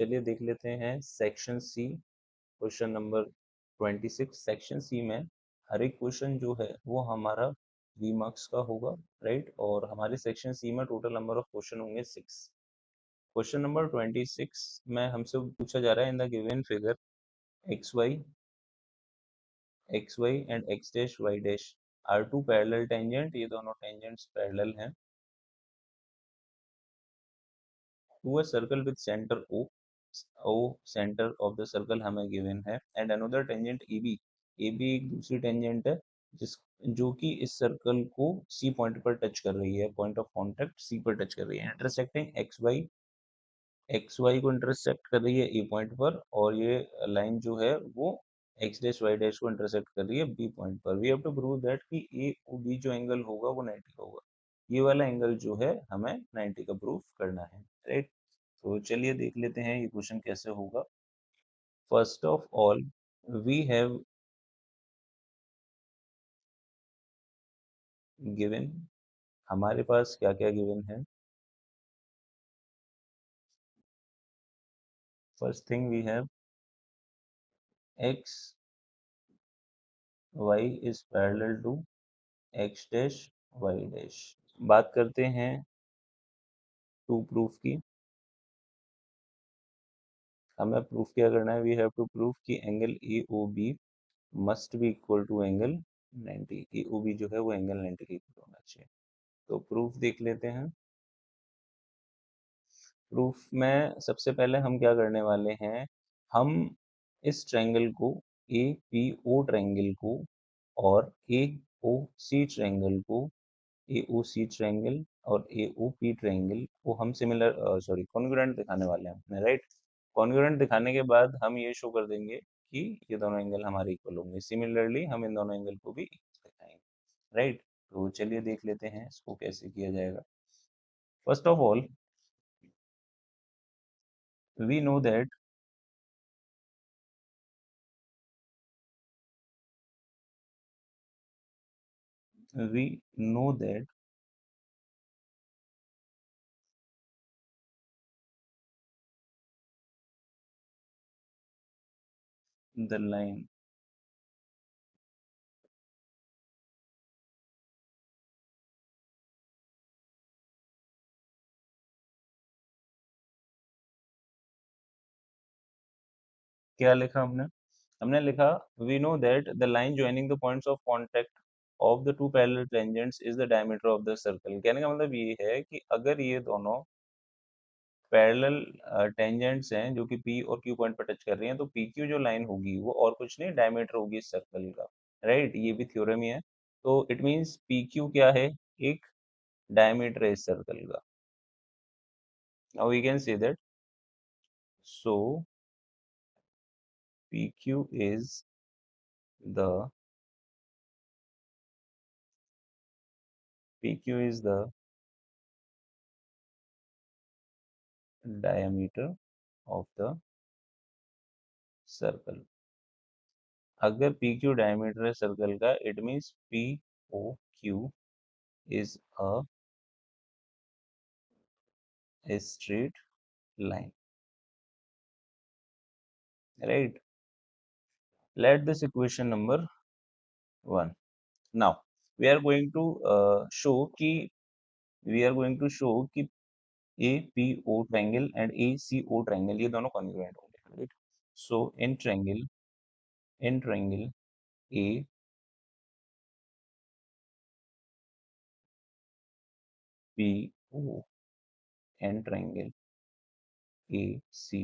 चलिए देख लेते हैं section C, question number 26। Section C में हर एक क्वेश्चन जो है वो हमारा 3 मार्क्स का होगा, राइट। और हमारे सेक्शन सी में टोटल नंबर ऑफ क्वेश्चन होंगे 6। क्वेश्चन नंबर 26 में हमसे पूछा जा रहा है, in the given figure X Y and X dash Y dash are two parallel tangent, ये दोनों टेंजेंट्स पैरेलल हैं, to a circle with centre O, O centre of the circle हमें गिवन है, and another tangent A B, A B एक दूसरी tangent है जिस जो कि इस सर्कल को सी पॉइंट पर टच कर रही है, पॉइंट ऑफ कांटेक्ट सी पर टच कर रही है, इंटरसेक्टिंग एक्स वाई को इंटरसेक्ट कर रही है ए पॉइंट पर, और ये लाइन जो है वो एक्स डैश वाई डैश को इंटरसेक्ट कर रही है बी पॉइंट पर। We have to prove that कि ए और बी जो एंगल होगा वो 90 का होगा। ये वाला एंगल जो है हमें 90 का प्रूफ करना है, राइट। तो चलिए देख लेते हैं ये क्वेश्चन कैसे होगा। First of all we have given, हमारे पास क्या क्या गिवन है। First thing we have X Y is parallel to X dash Y dash. बात करते हैं टू प्रूफ की। हमें प्रूफ क्या करना है, वी हैव टू प्रूफ कि angle A O B must be equal to angle 90। A O B जो है वो एंगल 90 के इक्वल होना चाहिए। तो प्रूफ देख लेते हैं। प्रूफ में सबसे पहले हम क्या करने वाले हैं, हम इस ट्रायंगल को ए पी ओ ट्रायंगल को और ए ओ सी ट्रायंगल को, ए ओ सी ट्रायंगल और ए ओ पी ट्रायंगल को हम सिमिलर कॉन्ग्रुएंट दिखाने वाले हैं अपने, राइट। कॉन्ग्रुएंट दिखाने के बाद हम ये शो कर देंगे कि ये दोनों एंगल हमारे इक्वल होंगे। सिमिलरली हम इन दोनों एंगल को भी इक्वल दिखाएंगे, राइट। तो चलिए देख लेते हैं इसको कैसे किया जाएगा। First of all we know that we know that the line क्या लिखा हमने, हमने लिखा we know that the line joining the points of contact of the two parallel tangents is the diameter of the circle। कहने का मतलब ये है कि अगर ये दोनों पैरेलल टेंजेंट्स हैं जो कि P और Q पॉइंट पर टच कर रही हैं, तो PQ जो लाइन होगी वो और कुछ नहीं, डायमीटर होगी इस सर्कल का, राइट। ये भी थ्योरम ही है। तो इट मींस PQ क्या है, एक डायमीटर है इस सर्कल का। Now we can say that so PQ is the PQ is the diameter of the circle। अगर PQ डायमीटर है सर्कल का, it means POQ is a straight line, right। Let this equation number 1। Now we are going to show कि we are going to show कि APO triangle and ACO triangle ये दोनों congruent होंगे, right। So in triangle A P O and triangle AC,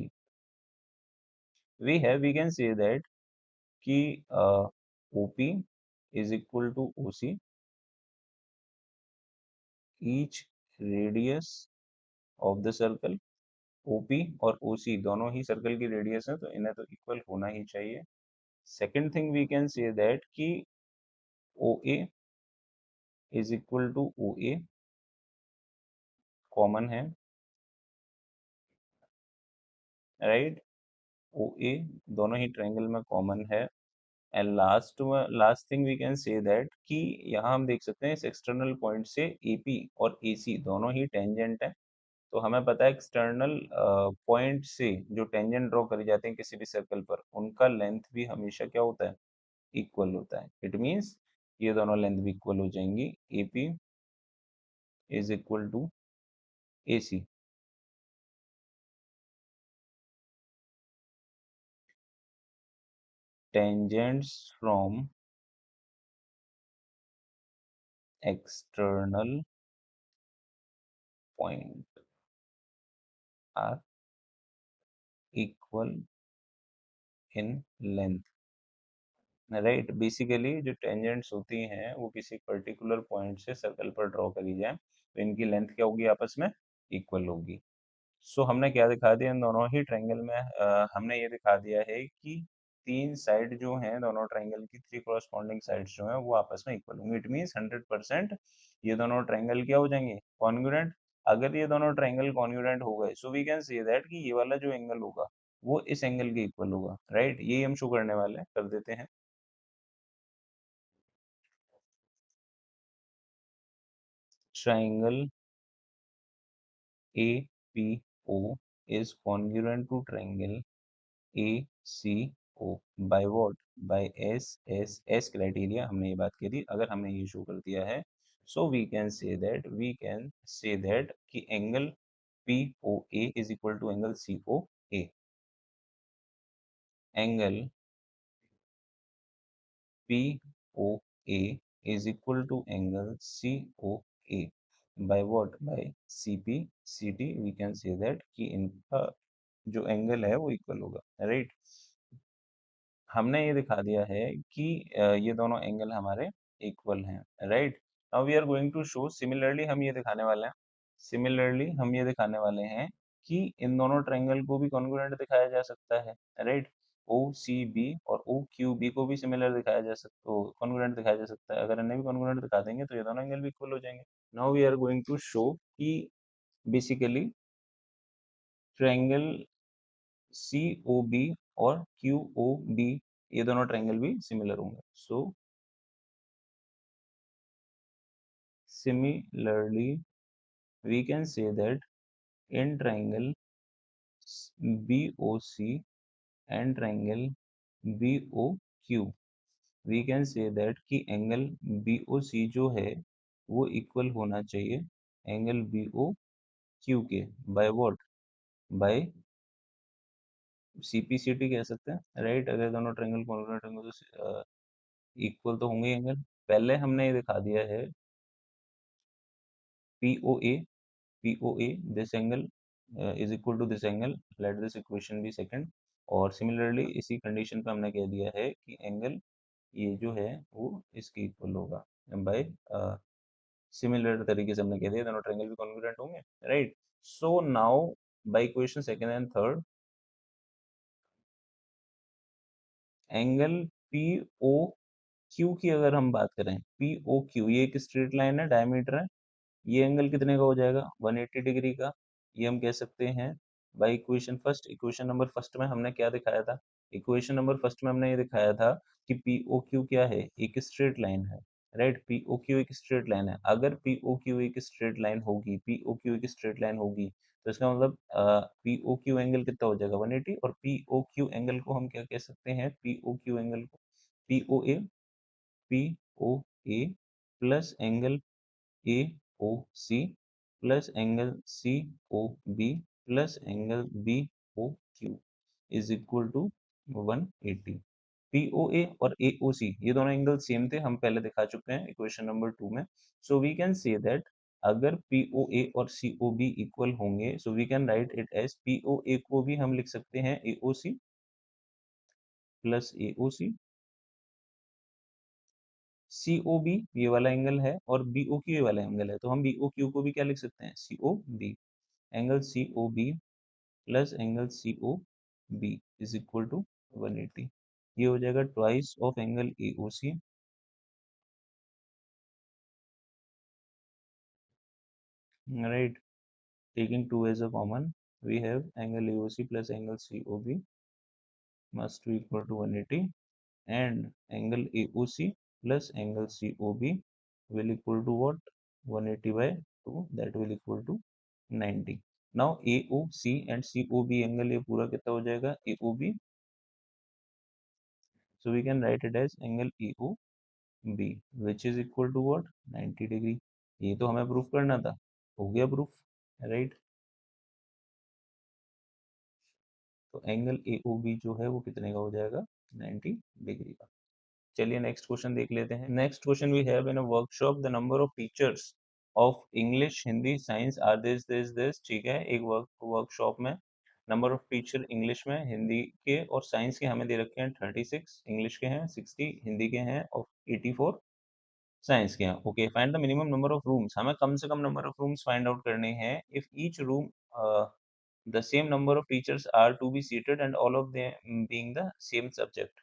we can say that कि OP is equal to OC, each radius of the circle। OP और OC दोनों ही circle की radius है, तो इन्हें तो इक्वल होना ही चाहिए। Second thing we can say that कि OA is equal to OA common है, राइट। OA दोनों ही ट्रायंगल में कॉमन है। And last thing we can say that कि यहाँ हम देख सकते हैं इस एक्सटर्नल पॉइंट से AP और AC दोनों ही टेंजेंट है, तो हमें पता है एक्सटर्नल पॉइंट से जो टेंजेंट ड्रॉ करी जाते हैं किसी भी सर्कल पर, उनका लेंथ भी हमेशा क्या होता है, इक्वल होता है। इट मीन्स ये दोनों लेंथ भी इक्वल हो जाएंगी। AP is equal to AC। Tangents from external point are equal in length. Right, basically जो टेंजेंट्स होती हैं वो किसी पर्टिकुलर पॉइंट से सर्कल पर ड्रॉ करी जाए तो इनकी लेंथ क्या होगी, आपस में इक्वल होगी। सो हमने क्या दिखा दिया इन दोनों ही ट्रायंगल में, हमने ये दिखा दिया है कि तीन साइड जो हैं दोनों ट्रायंगल की, थ्री कॉरस्पॉन्डिंग साइड्स जो हैं वो आपस में इक्वल होंगे। इट मीन्स 100% ये दोनों ट्रायंगल क्या हो जाएंगे, कॉन्ग्रुएंट। अगर ये दोनों ट्रायंगल कॉन्ग्रुएंट हो गए so we can say that कि ये वाला जो एंगल होगा वो इस एंगल के इक्वल होगा। राइट, यही हम शो करने वाले हैं, कर देते हैं। Triangle APO is congruent to triangle ACO by what? By S criteria। हमने ये बात करी, अगर हमने ये शो कर दिया है so we can say that कि angle POA is equal to angle COA। Angle POA is equal to angle COA by what? By CP CT। we can say that कि इनका जो एंगल है वो इक्वल होगा। राइट, हमने ये दिखा दिया है कि ये दोनों एंगल हमारे इक्वल हैं। Right, now we are going to show similarly, हम ये दिखाने वाले हैं, सिमिलरली हम ये दिखाने वाले हैं कि इन दोनों ट्रायंगल को भी कॉन्ग्रुएंट दिखाया जा सकता है। राइट, OCB और OQB को भी सिमिलर दिखाया जा सकता, कॉन्ग्रुएंट दिखाया जा सकता है। अगर इन्हें भी कॉन्ग्रुएंट दिखा देंगे तो ये दोनों एंगल भी इक्वल हो जाएंगे। Now we are going to show कि बेसिकली ट्रायंगल COB और QOB ये दोनों ट्रायंगल भी सिमिलर होंगे। So similarly we can say that in triangle BOC and triangle BOQ we can say that कि एंगल BOC जो है वो इक्वल होना चाहिए एंगल BOQ के। By what? बाय CPCT कह सकते हैं। राइट, अगर दोनों ट्रायंगल कॉन्ग्रुएंट होंगे तो इक्वल तो होंगे एंगल। पहले हमने ये दिखा दिया है POA this angle is equal to this angle, let this equation be second। और सिमिलरली इसी कंडीशन पे हमने कह दिया है कि एंगल ये जो है वो इसके इक्वल होगा बाय सिमिलर तरीके से हमने कह दिया दोनों ट्रायंगल भी कॉन्ग्रुएंट होंगे। Right, so now by equation second and third angle POQ की अगर हम बात करें, POQ ये एक स्ट्रेट लाइन है, डायमीटर है, ये एंगल कितने का हो जाएगा, 180 डिग्री का। ये हम कह सकते हैं by equation first. Equation number first में हमने क्या दिखाया था, इक्वेशन नंबर फर्स्ट में हमने ये दिखाया था कि POQ क्या है, एक स्ट्रेट लाइन है। राइट, POQ एक स्ट्रेट लाइन है। अगर POQ एक स्ट्रेट लाइन होगी, POQ एक स्ट्रेट लाइन होगी तो इसका मतलब POQ एंगल कितना हो जाएगा, 180। और POQ एंगल को हम क्या कह सकते हैं, POQ एंगल को POA, POA plus angle AOC plus angle COB plus angle BOQ is equal to 180। POA और AOC ये दोनों एंगल सेम थे, हम पहले दिखा चुके हैं इक्वेशन नंबर 2 में। So we can say that अगर POA और COB इक्वल होंगे so we can write it as POA को भी हम लिख सकते हैं AOC प्लस AOC। COB ये वाला एंगल है और BOQ ये वाला एंगल है, तो हम BOQ को भी क्या लिख सकते हैं, COB। Angle COB plus angle COB is equal to 180। ये हो जाएगा twice of angle AOC। Right, taking 2 as a common we have angle AOC plus angle COB must be equal to 180 and angle AOC plus angle COB will equal to what, 180 by 2, that will equal to 90। Now AOC and COB angle, ये पूरा कितना हो जाएगा AOB, so we can write it as angle AOB which is equal to what 90 degree. ये तो हमें proof करना था, हो गया प्रूफ, राइट। तो एंगल AOB जो है वो कितने का हो जाएगा 90 डिग्री का। चलिए नेक्स्ट क्वेश्चन देख लेते हैं। Next question we have in a workshop the number of teachers of English Hindi science are this, ठीक है। एक वर्कशॉप में नंबर ऑफ टीचर इंग्लिश में, हिंदी के और साइंस के हमें दे रखे हैं 36, इंग्लिश के हैं 60, हिंदी के हैं और 84 साइंस के हैं। Okay, find the minimum number of rooms, हमें कम से कम number of rooms find out करने हैं if each room the same number of teachers are to be seated and all of them being the same subject।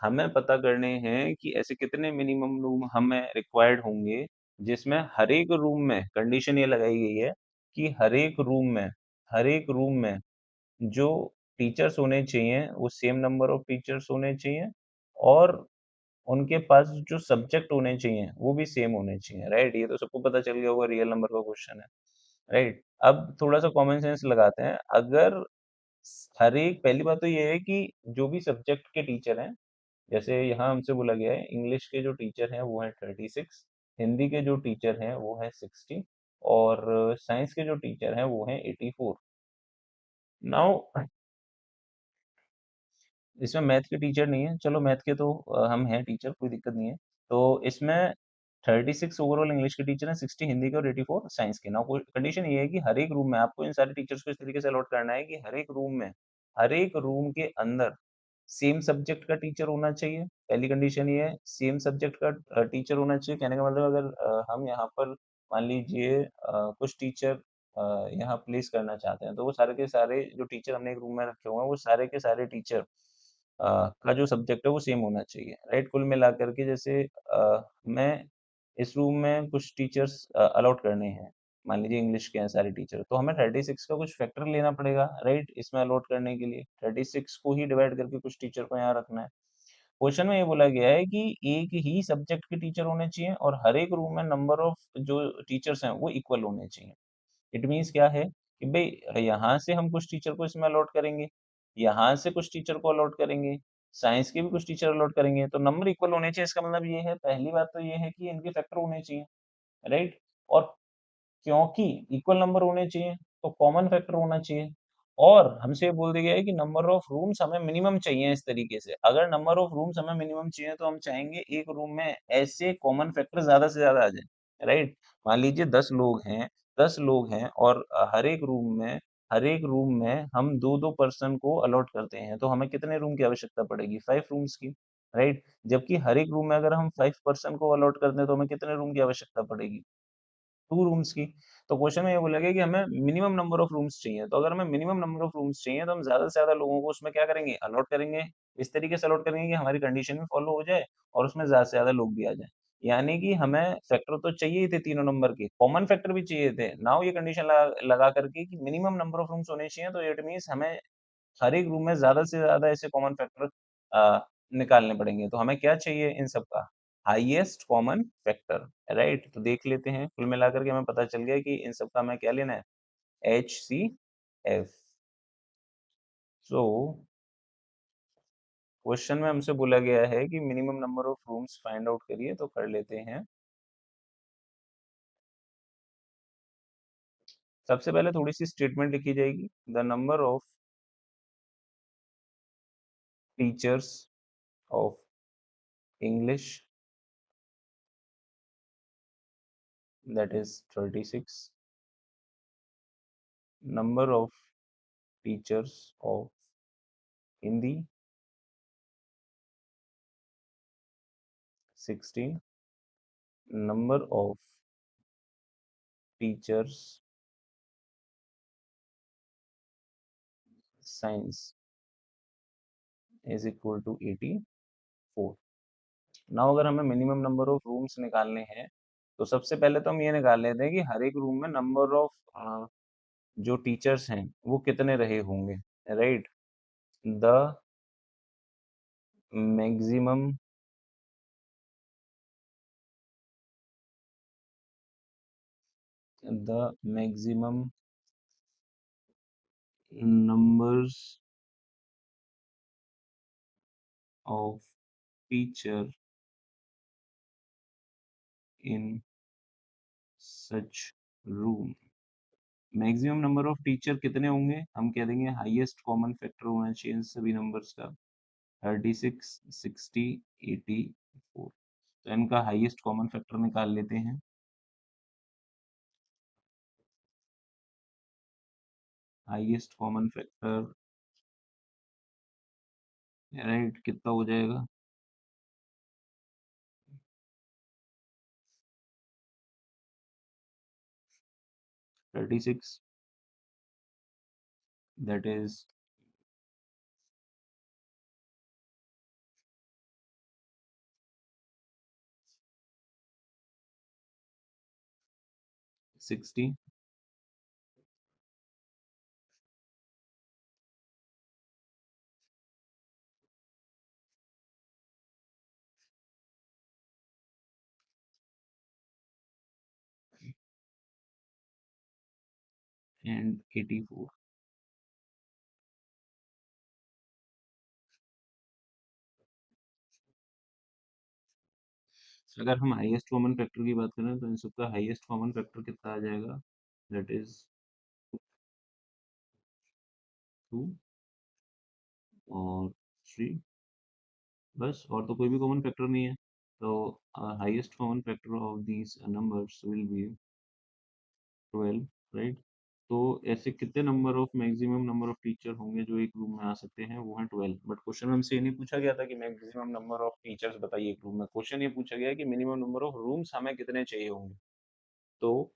हमें पता करने हैं कि ऐसे कितने मिनिमम रूम हमें रिक्वायर्ड होंगे जिसमें हर एक रूम में, कंडीशन ये लगाई गई है कि हर एक रूम में जो टीचर्स होने चाहिए वो सेम नंबर ऑफ टीचर्स होने चाहिए और उनके पास जो सब्जेक्ट होने चाहिए वो भी सेम होने चाहिए, राइट। ये तो सबको पता चल गया होगा, रियल नंबर का क्वेश्चन है, राइट। अब थोड़ा सा कॉमन सेंस लगाते हैं। अगर हर एक, पहली बात तो ये है कि जो भी सब्जेक्ट के टीचर हैं, जैसे यहाँ हमसे बोला गया है इंग्लिश के जो टीचर हैं वो है 36, हिंदी के जो टीचर हैं वो है 60 और साइंस के जो टीचर हैं वो है 84। नाउ इसमें मैथ के टीचर नहीं है, चलो मैथ के तो हम हैं टीचर, कोई दिक्कत नहीं है। तो इसमें 36 ओवरऑल इंग्लिश के टीचर हैं, 60 हिंदी के और 84 साइंस के। नाउ कंडीशन ये है कि हर एक रूम में आपको इन सारे टीचर्स को इस तरीके से अलॉट करना है कि हर एक रूम के अंदर सेम सब्जेक्ट का टीचर होना चाहिए। पहली कंडीशन ये है सेम सब्जेक्ट का टीचर होना चाहिए। कहने का मतलब अगर हम यहाँ पर मान लीजिए कुछ टीचर यहाँ प्लेस करना चाहते हैं तो वो सारे के सारे जो टीचर हमने एक रूम में रखे हुए हैं वो सारे के सारे टीचर का जो सब्जेक्ट है वो सेम होना चाहिए, राइट। कुल मिलाकर के जैसे मैं इस रूम में कुछ टीचर्स अलॉट करने हैं, मान लीजिए इंग्लिश के हैं सारे टीचर, तो हमें 36 का कुछ फैक्टर लेना पड़ेगा, राइट। इसमें अलॉट करने के लिए 36 को ही डिवाइड करके कुछ टीचर को यहाँ रखना है। क्वेश्चन में ये बोला गया है कि एक ही सब्जेक्ट के टीचर होने चाहिए और हर एक रूम में नंबर ऑफ जो टीचर्स हैं वो इक्वल होने चाहिए। इट मीन्स क्या है कि भाई यहाँ से हम कुछ टीचर को इसमें अलॉट करेंगे, यहाँ से कुछ टीचर को अलॉट करेंगे, साइंस के भी कुछ टीचर अलॉट करेंगे, तो नंबर इक्वल होने चाहिए। इसका मतलब ये है, पहली बात तो ये है कि इनके फैक्टर होने चाहिए, राइट। और क्योंकि इक्वल नंबर होने चाहिए तो कॉमन फैक्टर होना चाहिए। और हमसे ये बोल दिया गया है कि नंबर ऑफ रूम्स हमें मिनिमम चाहिए। इस तरीके से अगर नंबर ऑफ रूम्स हमें मिनिमम चाहिए तो हम चाहेंगे एक रूम में ऐसे कॉमन फैक्टर ज्यादा से ज्यादा आ जाए, राइट। मान लीजिए 10 लोग हैं और हर एक रूम में हम दो दो पर्सन को अलॉट करते हैं तो हमें कितने रूम की आवश्यकता पड़ेगी 5 रूम्स की, राइट। जबकि हर एक रूम में अगर हम 5 पर्सन को अलॉट करते हैं तो हमें कितने रूम की आवश्यकता पड़ेगी 2 रूम्स की। तो क्वेश्चन में ये बोला गया कि हमें मिनिमम नंबर ऑफ रूम्स चाहिए, तो अगर हमें मिनिमम नंबर ऑफ रूम्स चाहिए तो हम ज्यादा से ज्यादा लोगों को उसमें क्या करेंगे अलॉट करेंगे। इस तरीके से अलॉट करेंगे कि हमारी कंडीशन भी फॉलो हो जाए और उसमें ज्यादा से ज्यादा लोग भी आ जाए। यानी कि हमें फैक्टर तो चाहिए ही थे, तीनों नंबर के कॉमन फैक्टर भी चाहिए थे। नाउ ये कंडीशन लगा करके कि मिनिमम नंबर ऑफ रूम्स होने चाहिए, तो इट मीन्स हमें हर एक रूम में ज्यादा से ज्यादा ऐसे कॉमन फैक्टर निकालने पड़ेंगे। तो हमें क्या चाहिए इन सब का हाईएस्ट कॉमन फैक्टर, राइट। तो देख लेते हैं, कुल मिलाकर के हमें पता चल गया कि इन सब का हमें क्या लेना है HCF। सो क्वेश्चन में हमसे बोला गया है कि minimum number of rooms find out करिए, तो कर लेते हैं। सबसे पहले थोड़ी सी स्टेटमेंट लिखी जाएगी, the number of teachers of English that is 36, number of teachers of Hindi 16, number of teachers science is equal to 84। Now अगर हमें मिनिमम नंबर ऑफ रूम्स निकालने हैं तो सबसे पहले तो हम ये निकाल लेते हैं कि हर एक रूम में नंबर ऑफ जो टीचर्स हैं वो कितने रहे होंगे, right. The maximum the maximum numbers of teacher in such room। Maximum number of teacher कितने होंगे, हम कह देंगे हाईएस्ट कॉमन फैक्टर होना चाहिए इन सभी नंबर्स का 36, 60, 84। तो इनका हाईएस्ट कॉमन फैक्टर निकाल लेते हैं। हाईएस्ट कॉमन फैक्टर राइट कितना हो जाएगा, 36, दैट इज 60 एंड 84। अगर हम हाईएस्ट कॉमन फैक्टर की बात करें तो इन सबका हाईएस्ट कॉमन फैक्टर कितना आ जाएगा, दैट इज 2 और 3, बस और तो कोई भी कॉमन फैक्टर नहीं है। तो highest common factor of these numbers will be 12, right. तो ऐसे कितने number of maximum number of teacher होंगे जो एक रूम में आ सकते हैं, वो है 12। बट क्वेश्चन में हमसे ये नहीं पूछा गया था कि मैक्सिमम नंबर ऑफ टीचर्स बताइए एक रूम में, क्वेश्चन ये पूछा गया है कि मिनिमम नंबर ऑफ रूम्स हमें कितने चाहिए होंगे। तो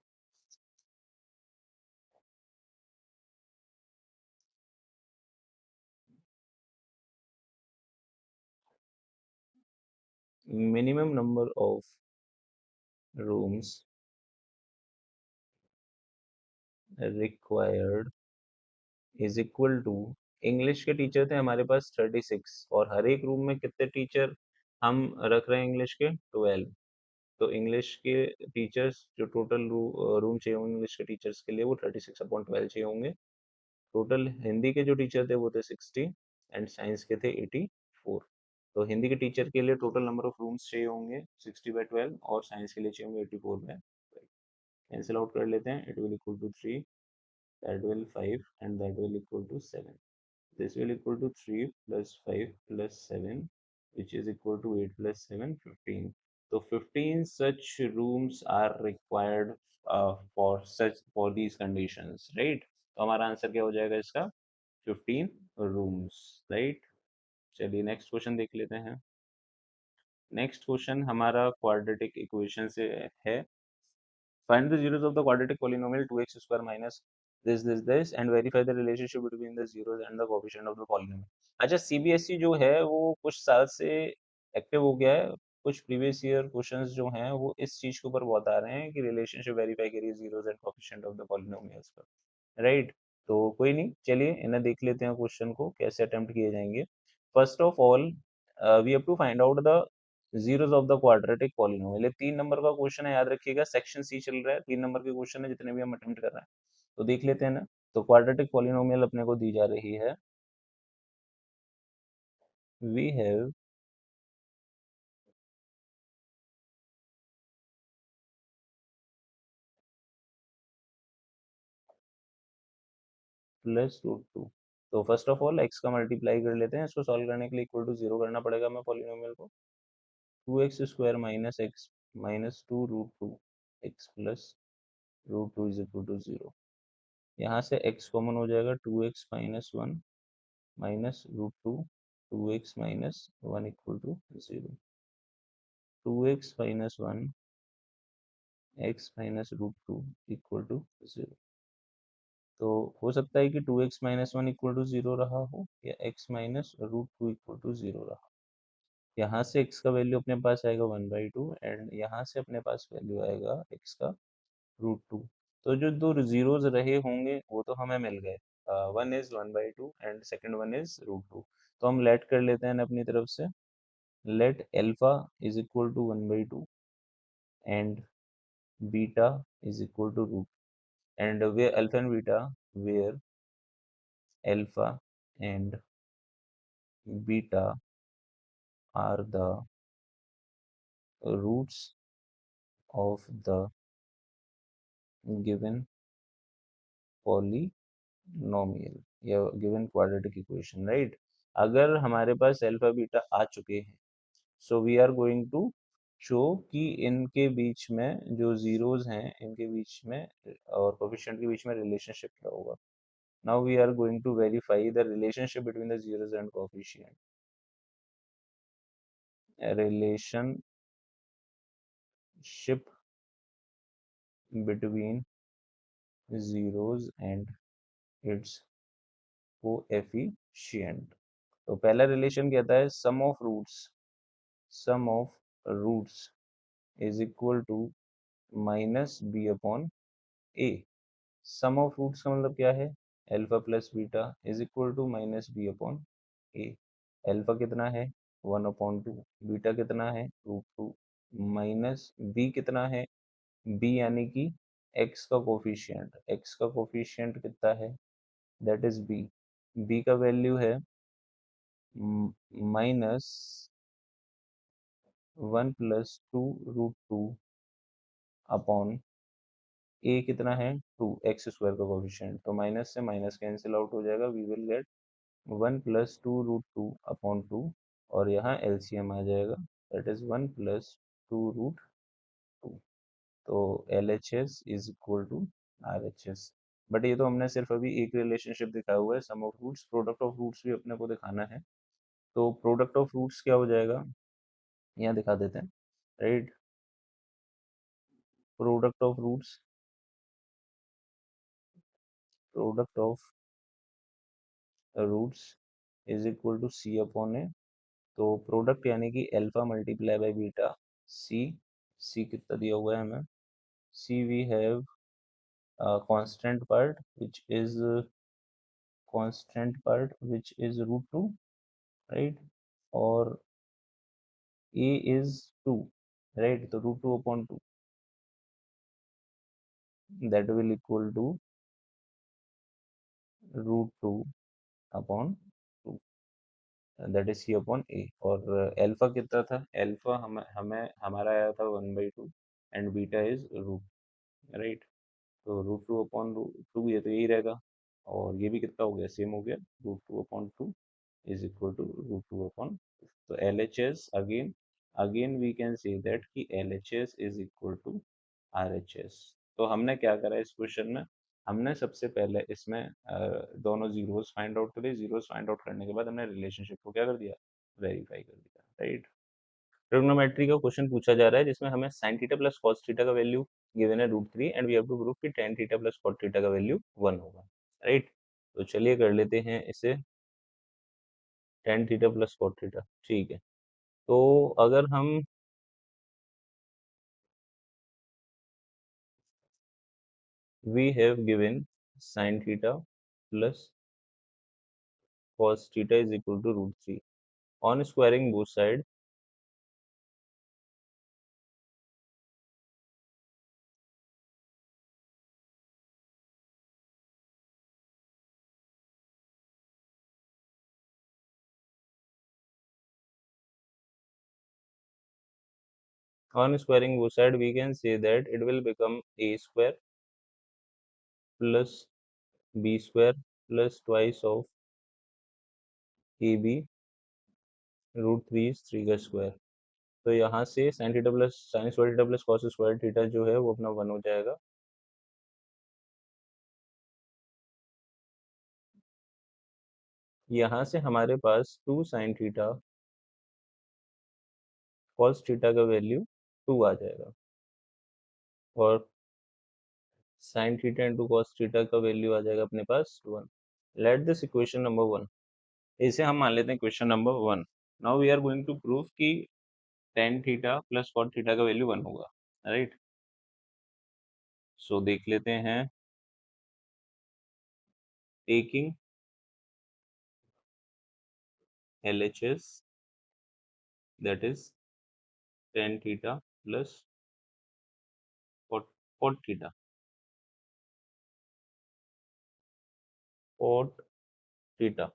minimum number of rooms required is equal to, English के टीचर थे हमारे पास 36 और हर एक रूम में कितने टीचर हम रख रहे हैं इंग्लिश के, 12। तो इंग्लिश के टीचर्स जो टोटल रूम चाहिए होंगे इंग्लिश के टीचर्स के लिए वो 36/12 चाहिए होंगे। टोटल हिंदी के जो टीचर थे वो थे 60 एंड साइंस के थे 84। तो हिंदी के टीचर के लिए टोटल नंबर ऑफ रूम्स चाहिए होंगे 60/12 और साइंस के लिए चाहिए होंगे 84/12। कैंसिल आउट कर लेते हैं, it will equal to 3, that will 5 and that will equal to 7। This will equal to 3 plus 5 plus 7, which is equal to 8 plus 7, 15. So 15 such rooms are required for these conditions, right? तो हमारा answer क्या हो जाएगा इसका, 15 rooms, right? चलिए next question देख लेते हैं। नेक्स्ट क्वेश्चन हमारा क्वाड्रेटिक इक्वेशन से है। Find the zeros of the quadratic polynomial 2x square minus this and verify the relationship between the zeros and the coefficient of the polynomial। अच्छा CBSE जो है वो कुछ साल से एक्टिव हो गया है, कुछ प्रीवियस ईयर क्वेश्चंस जो हैं वो इस चीज के ऊपर बहुत आ रहे हैं कि रिलेशनशिप वेरीफाई करिए zeros and coefficient of the polynomials पर, राइट। तो कोई नहीं, चलिए इन्हें देख लेते हैं क्वेश्चन को कैसे अटेम्प्ट किए जाएंगे। First of all we have to find out the zeros of the quadratic polynomial. ये 3 नंबर का क्वेश्चन है, याद रखिएगा सेक्शन सी चल रहा है, 3 नंबर के क्वेश्चन है जितने भी हम अटेम्प्ट कर रहे हैं। तो देख लेते हैं ना। तो क्वाड्रेटिक पॉलिनोमियल अपने को दी जा रही है, वी हैव +√2। तो फर्स्ट ऑफ ऑल एक्स का मल्टीप्लाई कर लेते हैं, इसको सॉल्व करने के लिए इक्वल टू 0 करना पड़ेगा हमें पॉलिनोमियल को। 2x² minus x minus 2√2 x plus √2 is equal to 0। यहाँ से x कॉमन हो जाएगा, 2x minus 1 minus √2, 2x minus 1 equal to 0। 2x minus 1 x minus √2 equal to 0। तो हो सकता है कि 2x माइनस 1 इक्वल टू 0 रहा हो या x माइनस √2 इक्वल टू 0 रहा। यहाँ से x का वैल्यू अपने पास आएगा 1/2 एंड यहाँ से अपने पास वैल्यू आएगा x का √2। तो जो दो जीरोज रहे होंगे वो तो हमें मिल गए, one is 1/2 and second one is √2। तो हम लेट कर लेते हैं अपनी तरफ से, let alpha is equal to 1/2 and beta is equal to root, and where alpha and beta where alpha and beta are the roots of the given polynomial या given quadratic equation, right? अगर हमारे पास alpha beta आ चुके हैं, so we are going to show कि इनके बीच में जो जीरोस हैं, इनके बीच में और कोफिशिएंट के बीच में रिलेशनशिप क्या होगा. Now we are going to verify the relationship between the zeros and coefficient. Relationship between zeros and its coefficient. तो पहला रिलेशन कहता है sum of roots is equal to minus B upon A. Sum of roots का मतलब क्या है? Alpha plus beta is equal to minus B upon A. Alpha कितना है? 1/2. बीटा कितना है? √2. माइनस बी कितना है? बी यानी कि एक्स का कोफिशिएंट कितना है? That is B. बी का वैल्यू है माइनस 1 + 2√2 अपॉन ए कितना है? 2. x² का कोफिशिएंट, तो माइनस से माइनस कैंसिल आउट हो जाएगा. वी विल गेट 1 + 2√2 अपॉन 2 और यहाँ एलसीएम आ जाएगा. That is 1 + 2√2. तो LHS is equal to RHS. But ये तो हमने सिर्फ अभी एक रिलेशनशिप दिखाया हुआ है, sum of roots. Product of roots भी अपने को दिखाना है. तो प्रोडक्ट ऑफ रूट्स क्या हो जाएगा, यहाँ दिखा देते हैं, right. Product of roots, product of roots is equal to C upon A. तो प्रोडक्ट यानी कि alpha multiply by beta. C, C कितना दिया हुआ है हमें? C we have constant part which is √2, right? और a is 2, right? तो √2 upon 2, that will equal to √2 upon 2, that is c upon a. और अल्फा कितना था? अल्फा हमें हमें हमारा आया था 1/2 and beta is root, right. तो √2 अपॉन √2, ये तो यही रहेगा. और ये भी कितना हो गया? सेम हो गया. √2 upon 2 is equal to √2 upon. तो LHS again we can say that कि LHS is equal to RHS. तो हमने क्या करा इस क्वेश्चन में? हमने सबसे पहले इसमें दोनों जीरोस फाइंड आउट करे. जीरोस फाइंड आउट करने के बाद हमने रिलेशनशिप को क्या कर दिया? वेरीफाई कर दिया, राइट. ट्रिग्नोमेट्री का क्वेश्चन पूछा जा रहा है जिसमें हमें sin theta plus cos theta का वैल्यू गिवन है √3 and we have to prove कि tan theta plus cot theta का वैल्यू 1 होगा, राइट. तो चलिए कर लेते हैं इसे. tan theta plus cot theta, ठीक है. तो अगर हम we have given sin theta plus cos theta is equal to √3 on squaring both side. On squaring both side, we can say that it will become a square plus b square plus twice of ab √3 is 3 का square. तो यहाँ से sin theta plus sin square theta plus cos square theta जो है वो अपना 1 हो जाएगा. यहाँ से हमारे पास 2 sin थीटा cos थीटा का वैल्यू 2 आ जाएगा और sin theta into cos theta का वैल्यू आ जाएगा अपने पास 1. Let this equation number 1. इसे हम मान लेते हैं question number 1. Now we are going to prove कि tan theta plus cot theta का वैल्यू 1 होगा, राइट. सो देख लेते हैं. Taking LHS, that is tan theta plus cot theta. Cot theta.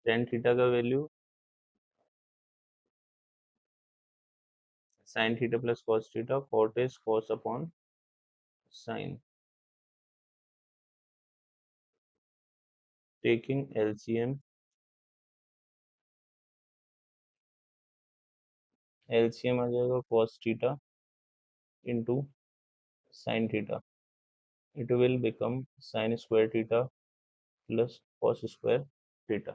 Tan theta का value sine theta plus cos theta, cot is cos upon sine. Taking LCM, LCM आ जाएगा cos theta into sine theta, it will become sin square theta plus cos square theta.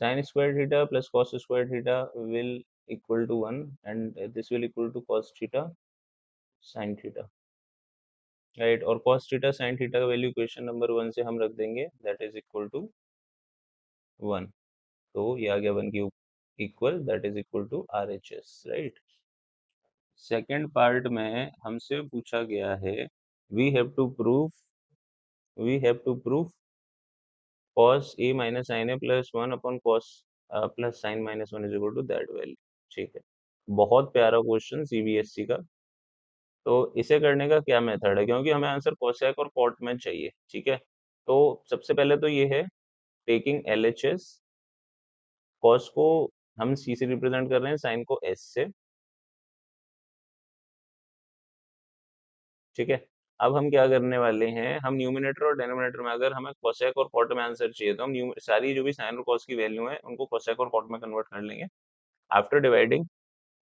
Sin square theta plus cos square theta will equal to 1 and this will equal to cos theta sin theta, right? और cos theta sin theta का value equation number 1 से हम रख देंगे, that is equal to 1. तो ये आ गया 1 की equal, that is equal to RHS, right? Second part में हमसे पूछा गया है we have to prove cos a minus sin a plus 1 upon cos plus sin minus 1 is equal to that value। ठीक है, बहुत प्यारा क्वेश्चन सीबीएसई का। तो इसे करने का क्या मेथड है, क्योंकि हमें आंसर कोसेक और कॉट में चाहिए, ठीक है। तो सबसे पहले तो ये है टेकिंग एलएचएस, कॉस को हम सी से रिप्रेजेंट कर रहे हैं, साइन को एस से, ठीक है। अब हम क्या करने वाले हैं, हम न्यूमिनेटर और डेनोमिनेटर में अगर हमें कोसेक और कॉट में आंसर चाहिए तो हम सारी जो भी साइन और कॉस की वैल्यू है उनको कोसेक और कॉट में कन्वर्ट कर लेंगे after dividing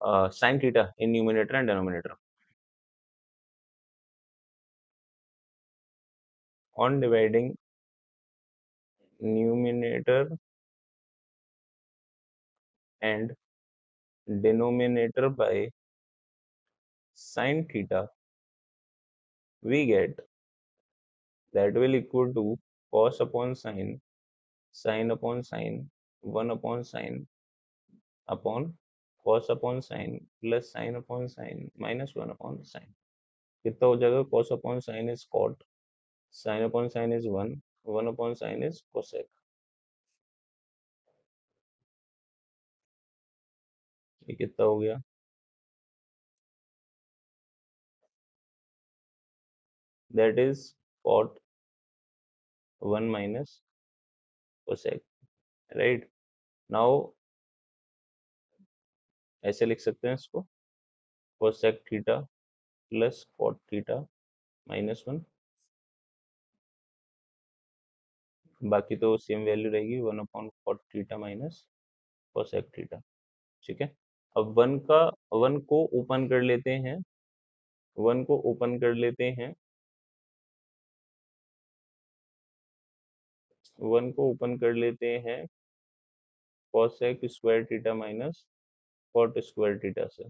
sin theta in numerator and denominator। On dividing numerator and denominator by sin theta, we get that will equal to cos upon sin, sin upon sin, 1 upon sin upon cos upon sin plus sin upon sin minus 1 upon sin। कितना हो जाएगा, cos upon sin is cot, sin upon sin is 1 upon sin is cosec। ये कितना हो गया, that is cot 1 minus cosec, right? Now ऐसे लिख सकते हैं इसको, cosec theta plus cot theta minus 1, बाकी तो सेम वैल्यू रहेगी, 1 upon cot theta minus cosec theta, ठीक है। अब 1 को ओपन कर लेते हैं, 1 को ओपन कर लेते हैं, 1 को ओपन कर लेते हैं cosec square theta minus cot square theta से,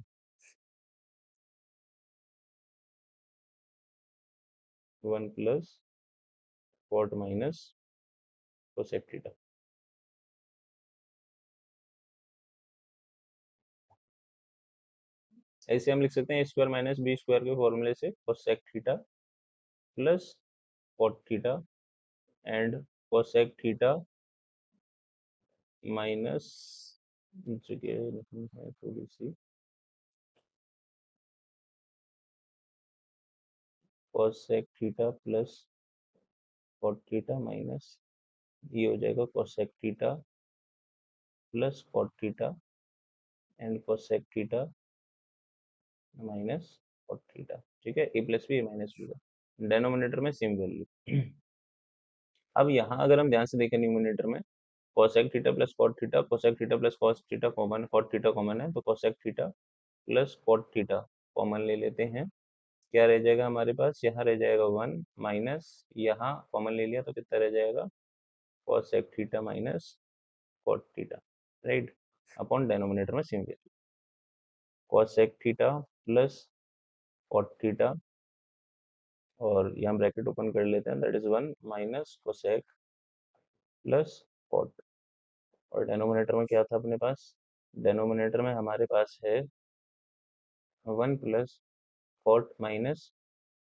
1 plus cot minus cosec theta. ऐसे हम लिख सकते हैं A square minus B square के फॉर्मूले से cosec theta plus cot theta and cosec theta minus, जगह नहीं है थोड़ी सी, cosec theta plus cot theta minus, ये हो जाएगा cosec theta plus cot theta and cosec theta minus cot theta, ठीक है। A plus B A minus B का डेनोमिनेटर में सेम वैल्यू। अब यहाँ अगर हम ध्यान से देखें न्यूमिनेटर में cosec theta plus cot theta, cosec theta plus cos theta common, cot theta common है, तो cosec theta plus cot theta common ले लेते हैं। क्या रह जाएगा हमारे पास, यहाँ रह जाएगा 1 माइनस, यहाँ कॉमन ले लिया तो कितना रह जाएगा, cosec theta minus cot theta, right, upon denominator में same value, cosec theta plus cot theta, और यहाँ ब्रैकेट ओपन कर लेते हैं, that is 1 minus cosec plus cot, और डेनोमिनेटर में क्या था अपने पास, डेनोमिनेटर में हमारे पास है 1 प्लस कॉट माइनस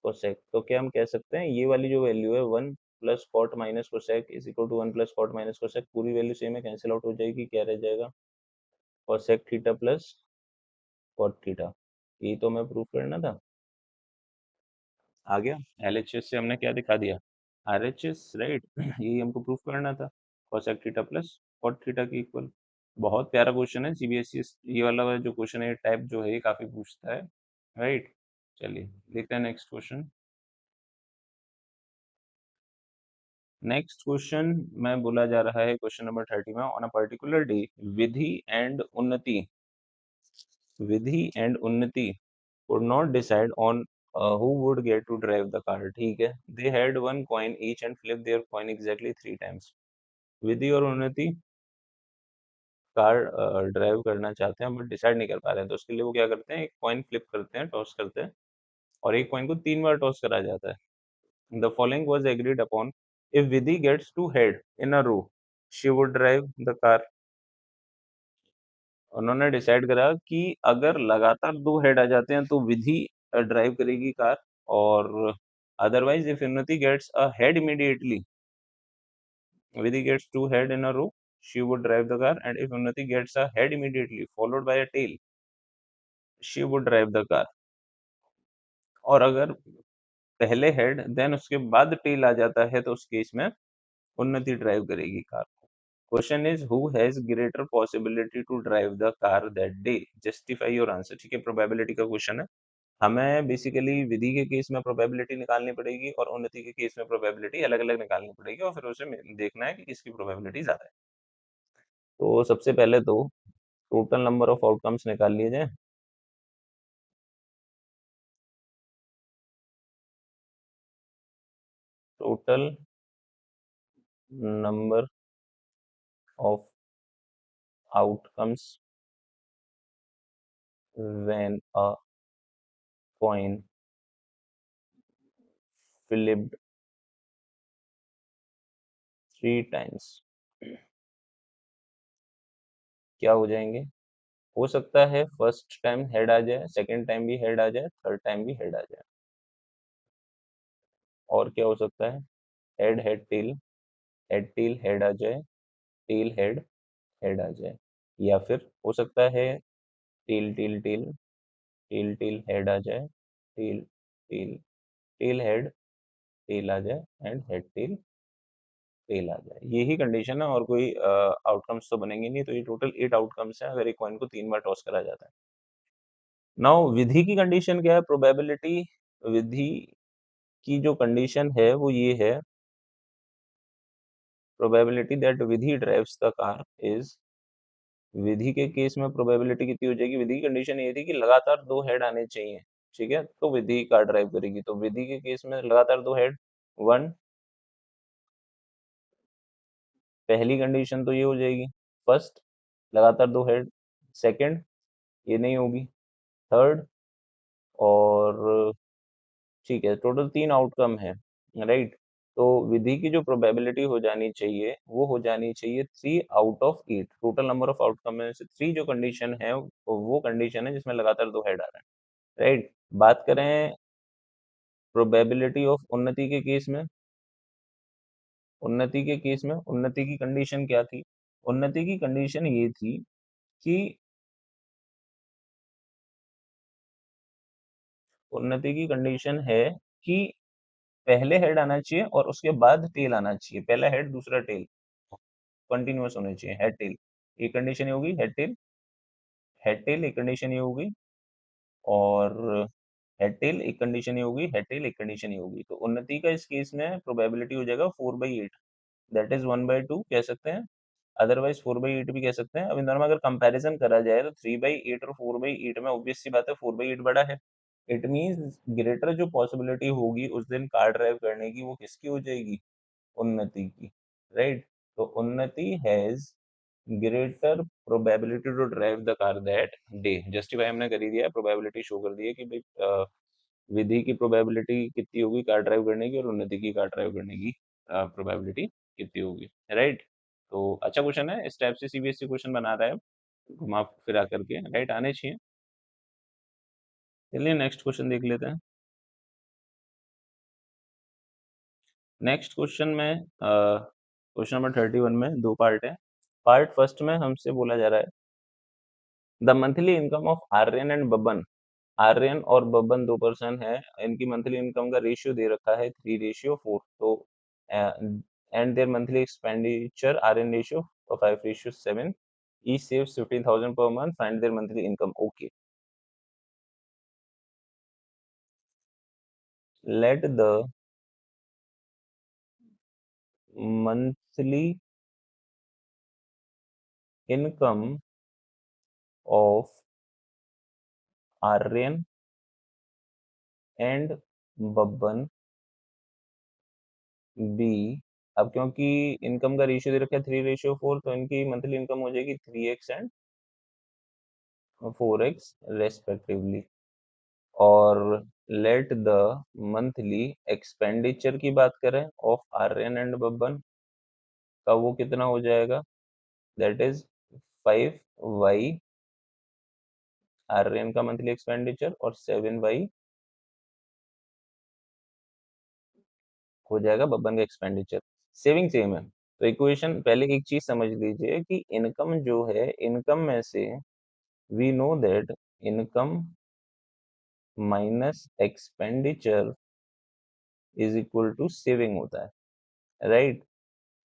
कोसेक। तो क्या हम कह सकते हैं ये वाली जो वैल्यू है 1 plus cot minus cosec is equal to 1 plus cot minus cosec, पूरी वैल्यू सेम है, कैंसिल आउट हो जाएगी, क्या रह जाएगा, cosec theta plus cot theta. ये तो हमें प्रूफ करना था, आ गया। एलएचएस से हमने क्या दिखा दिया, RHS, राइट। यही हमको प्रूफ करना था, cosec theta plus cot theta के इक्वल। बहुत प्यारा क्वेश्चन है, सीबीएसई ये वाला जो क्वेश्चन है टाइप जो है ये काफी पूछता है, राइट। चलिए देखते हैं नेक्स्ट क्वेश्चन। नेक्स्ट क्वेश्चन में बोला जा रहा है क्वेश्चन नंबर 30 में, on a particular day Vidhi and उन्नति, विधि एंड उन्नति could not decide on who would get to drive the car, ठीक है। they had one coin each and flipped their coin exactly 3 times। विधि और उन्नति car drive करना चाहते हैं but decide नहीं कर पा रहे हैं, तो उसके लिए वो क्या करते हैं, एक कॉइन फ्लिप करते हैं, टॉस करते हैं, और एक कॉइन को 3 बार टॉस करा जाता है। The following was agreed upon, if Vidhi gets two head in a row she would drive the car. उन्होंने डिसाइड करा कि अगर लगातार 2 हेड आ जाते हैं तो विधि ड्राइव करेगी कार, और otherwise if Unnati gets a head immediately, Vidhi gets 2 head in a row, she would drive the car, and if unnati gets a head immediately followed by a tail, she would drive the car। और अगर पहले head then उसके बाद tell आ जाता है तो उस case में उन्नति ड्राइव करेगी कार को। Question is who has greater possibility to drive the car that day, justify your answer, ठीक है। प्रोबेबिलिटी का क्वेश्चन है, हमें बेसिकली विधि के केस में प्रोबेबिलिटी निकालनी पड़ेगी और उन्नति के केस में प्रोबेबिलिटी अलग अलग निकालनी पड़ेगी, और फिर उसे देखना है कि किसकी प्रोबेबिलिटी ज्यादा है। तो सबसे पहले तो टोटल नंबर ऑफ आउटकम्स निकाल लिए जाए। Total number of outcomes when a coin flipped 3 times क्या हो जाएंगे। हो सकता है फर्स्ट टाइम हेड आ जाए, सेकंड टाइम भी हेड आ जाए, थर्ड टाइम भी हेड आ जाए। और क्या हो सकता है, हेड हेड टेल हेड आ जाए, टेल हेड हेड आ जाए, या फिर हो सकता है tail tail tail tail tail head आ जाए, tail tail tail head tail आ जाए, एंड हेड टेल टेल आ जाए। यही कंडीशन है, और कोई आउटकम्स तो बनेंगे नहीं। तो ये टोटल 8 आउटकम्स है अगर एक कॉइन को 3 बार टॉस करा जाता है। नाउ विधि की कंडीशन क्या है, प्रोबेबिलिटी विधि की जो कंडीशन है वो ये है, probability that Vidhi drives the car is, Vidhi के केस में प्रोबेबिलिटी कितनी हो जाएगी, विधि की कंडीशन ये थी कि लगातार 2 हेड आने चाहिए, ठीक है, तो विधि कार ड्राइव करेगी। तो विधि के केस में लगातार 2 हेड, वन, पहली कंडीशन तो ये हो जाएगी, फर्स्ट लगातार 2 हेड, सेकंड ये नहीं होगी, थर्ड, और ठीक है, टोटल 3 आउटकम है, राइट। तो विधि की जो प्रोबेबिलिटी हो जानी चाहिए वो हो जानी चाहिए 3 out of 8। Total number of outcome में से 3 जो कंडीशन है वो कंडीशन है जिसमें लगातार 2 हेड आ रहे हैं, राइट। बात करें प्रोबेबिलिटी ऑफ उन्नति के केस में, उन्नति के केस में उन्नति की कंडीशन क्या थी, उन्नति की कंडीशन ये थी कि उन्नति की कंडीशन है कि पहले हेड आना चाहिए और उसके बाद टेल आना चाहिए, पहला हेड दूसरा टेल कंटिन्यूअस होने चाहिए, हेड टेल, एक कंडीशन ये होगी, हेड टेल, हेड टेल एक कंडीशन ये होगी, और हेड टेल एक कंडीशन ये होगी, हेड टेल एक कंडीशन ये होगी। तो उन्नति का इस केस में प्रोबेबिलिटी हो जाएगा 4/8, दैट इज 1/2 कह सकते हैं, अदरवाइज 4/8 भी कह सकते हैं। अब इन दोनों में अगर कंपैरिजन करा जाए तो 3/8 और 4/8 में ऑब्वियस सी बात है 4/8 बड़ा है। इट मींस ग्रेटर जो पॉसिबिलिटी होगी उस दिन कार ड्राइव करने की वो किसकी हो जाएगी, उन्नति की, राइट। तो Unnati has greater probability to drive the car that day, justify हमने कर ही दिया, प्रोबेबिलिटी शो कर दी है कि भाई विधि की प्रोबेबिलिटी कितनी होगी कार ड्राइव करने की और उन्नति की कार ड्राइव करने की प्रोबेबिलिटी कितनी होगी, राइट। तो अच्छा क्वेश्चन है, इस टाइप से सीबीएसई क्वेश्चन बना रहा है घुमा फिरा करके, राइट, आने चाहिए। चलिए नेक्स्ट क्वेश्चन देख लेते हैं। नेक्स्ट क्वेश्चन में क्वेश्चन नंबर 31 में 2 पार्ट है। पार्ट फर्स्ट में हमसे बोला जा रहा है the monthly income of Aryan and Babban, Aryan और बबन 2 पर्सन है, इनकी मंथली इनकम का रेशियो दे रखा है 3/4। तो and their monthly expenditure are in ratio of 5:7. Each saves 15,000 per month. Find their monthly income. Okay. Let the monthly income of Aryan and Babban B. अब क्योंकि इनकम का रेशियो दे रखा है 3:4, तो इनकी मंथली इनकम हो जाएगी 3x एंड 4x रेस्पेक्टिवली। और लेट द मंथली एक्सपेंडिचर की बात करें ऑफ आर्यन एंड बब्बन का, वो कितना हो जाएगा, दैट इज 5y आर्यन का मंथली एक्सपेंडिचर और 7y हो जाएगा बब्बन का एक्सपेंडिचर। सेविंग सेम है, तो इक्वेशन पहले एक चीज समझ लीजिए कि इनकम जो है, इनकम में से we know that income minus expenditure is equal to saving होता है, राइट।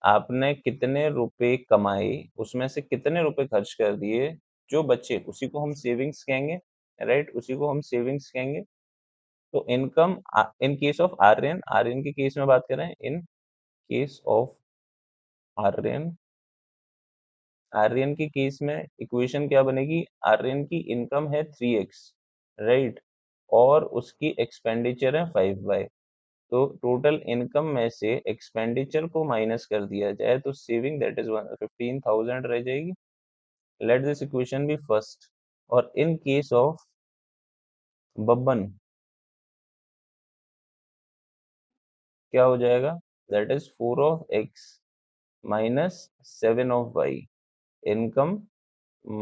आपने कितने रुपए कमाए, उसमें से कितने रुपए खर्च कर दिए, जो बचे उसी को हम सेविंग्स कहेंगे, राइट, उसी को हम सेविंग्स कहेंगे। तो income in case of Aryan, Aryan के केस में बात करें, in case of Aryan, Aryan के केस में इक्वेशन क्या बनेगी, आर्यन की इनकम है 3x, राइट, और उसकी एक्सपेंडिचर है 5y। तो टोटल इनकम में से एक्सपेंडिचर को माइनस कर दिया जाए तो सेविंग दैट इज 15,000 रह जाएगी। Let this equation be first. और इन केस ऑफ बब्बन क्या हो जाएगा, that is 4 of x minus 7 of y। Income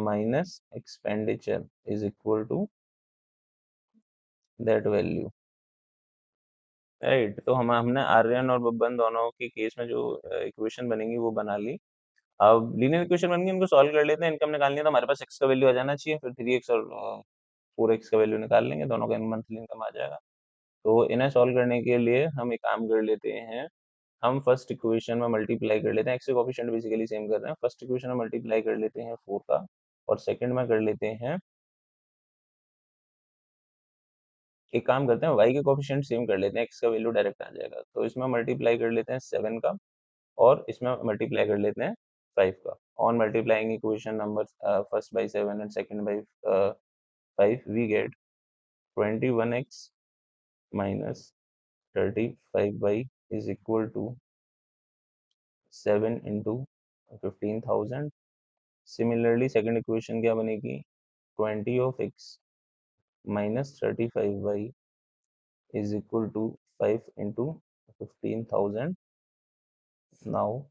minus expenditure is equal to that value, right. तो हमने आर्यन और बब्बन दोनों के केस में जो इक्वेशन बनेंगी वो बना ली। अब लीनियर इक्वेशन बन गई, इनको सॉल्व कर लेते हैं। इनकम निकालनी है तो हमारे पास x का वैल्यू आ जाना चाहिए, फिर 3x और 4x का वैल्यू निकाल लेंगे, दोनों का मंथली इनकम आ जाएगा। तो इन्हें सॉल्व करने के लिए हम एक काम कर लेते हैं, हम फर्स्ट इक्वेशन में मल्टीप्लाई कर लेते हैं, x के कोफिशिएंट बेसिकली सेम कर रहे हैं। फर्स्ट इक्वेशन में मल्टीप्लाई कर लेते हैं 4 का, और सेकंड में कर लेते हैं, एक काम करते हैं, y के कोफिशिएंट सेम कर लेते हैं, x का वैल्यू डायरेक्ट आ जाएगा। तो इसमें मल्टीप्लाई कर लेते हैं 7 का, और इसमें मल्टीप्लाई कर लेते हैं 5 का। On multiplying equation number first by 7 and second by 5, we get 21x minus 35y is equal to 7 into 15,000। Similarly second equation क्या बनेगी, 20 of x minus 35y is equal to 5 into 15,000। Now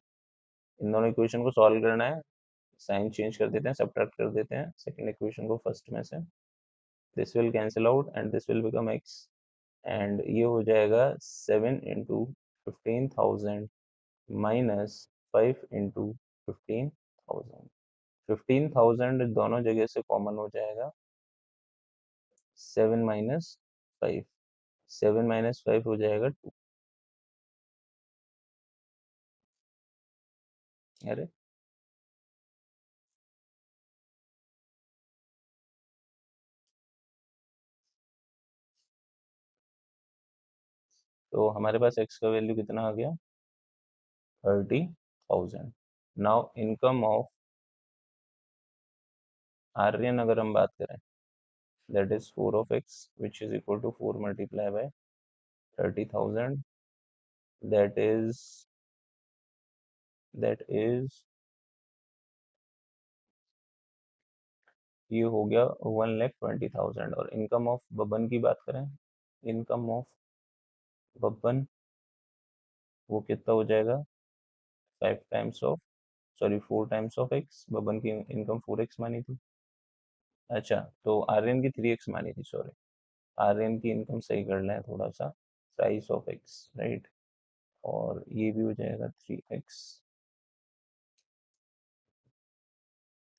in दोनों equation को solve करना है, sign change कर देते हैं, subtract कर देते हैं सेकंड इक्वेशन को फर्स्ट में से। This will cancel out and this will become x, and ये हो जाएगा 7 into 15,000 माइनस 5 into 15,000। 15,000 दोनों जगह से कॉमन हो जाएगा, 7 माइनस 5, 7 माइनस 5 हो जाएगा 2। अरे तो हमारे पास x का वैल्यू कितना आ गया, 30,000। नाउ इनकम ऑफ आर्यन अगर हम बात करें, that is 4 of x which is equal to 4 multiplied by 30,000, that is ये हो गया 1,20,000। और इनकम ऑफ बब्बन की बात करें, इनकम ऑफ बब्बन वो कितना हो जाएगा, 5 times of, sorry 4 times of x। Babban की इनकम 4x मानी थी, अच्छा तो आर्यन की 3x मानी थी, सॉरी, आर्यन की इनकम सही कर लें थोड़ा सा, प्राइस ऑफ x, राइट। और ये भी हो जाएगा 3x,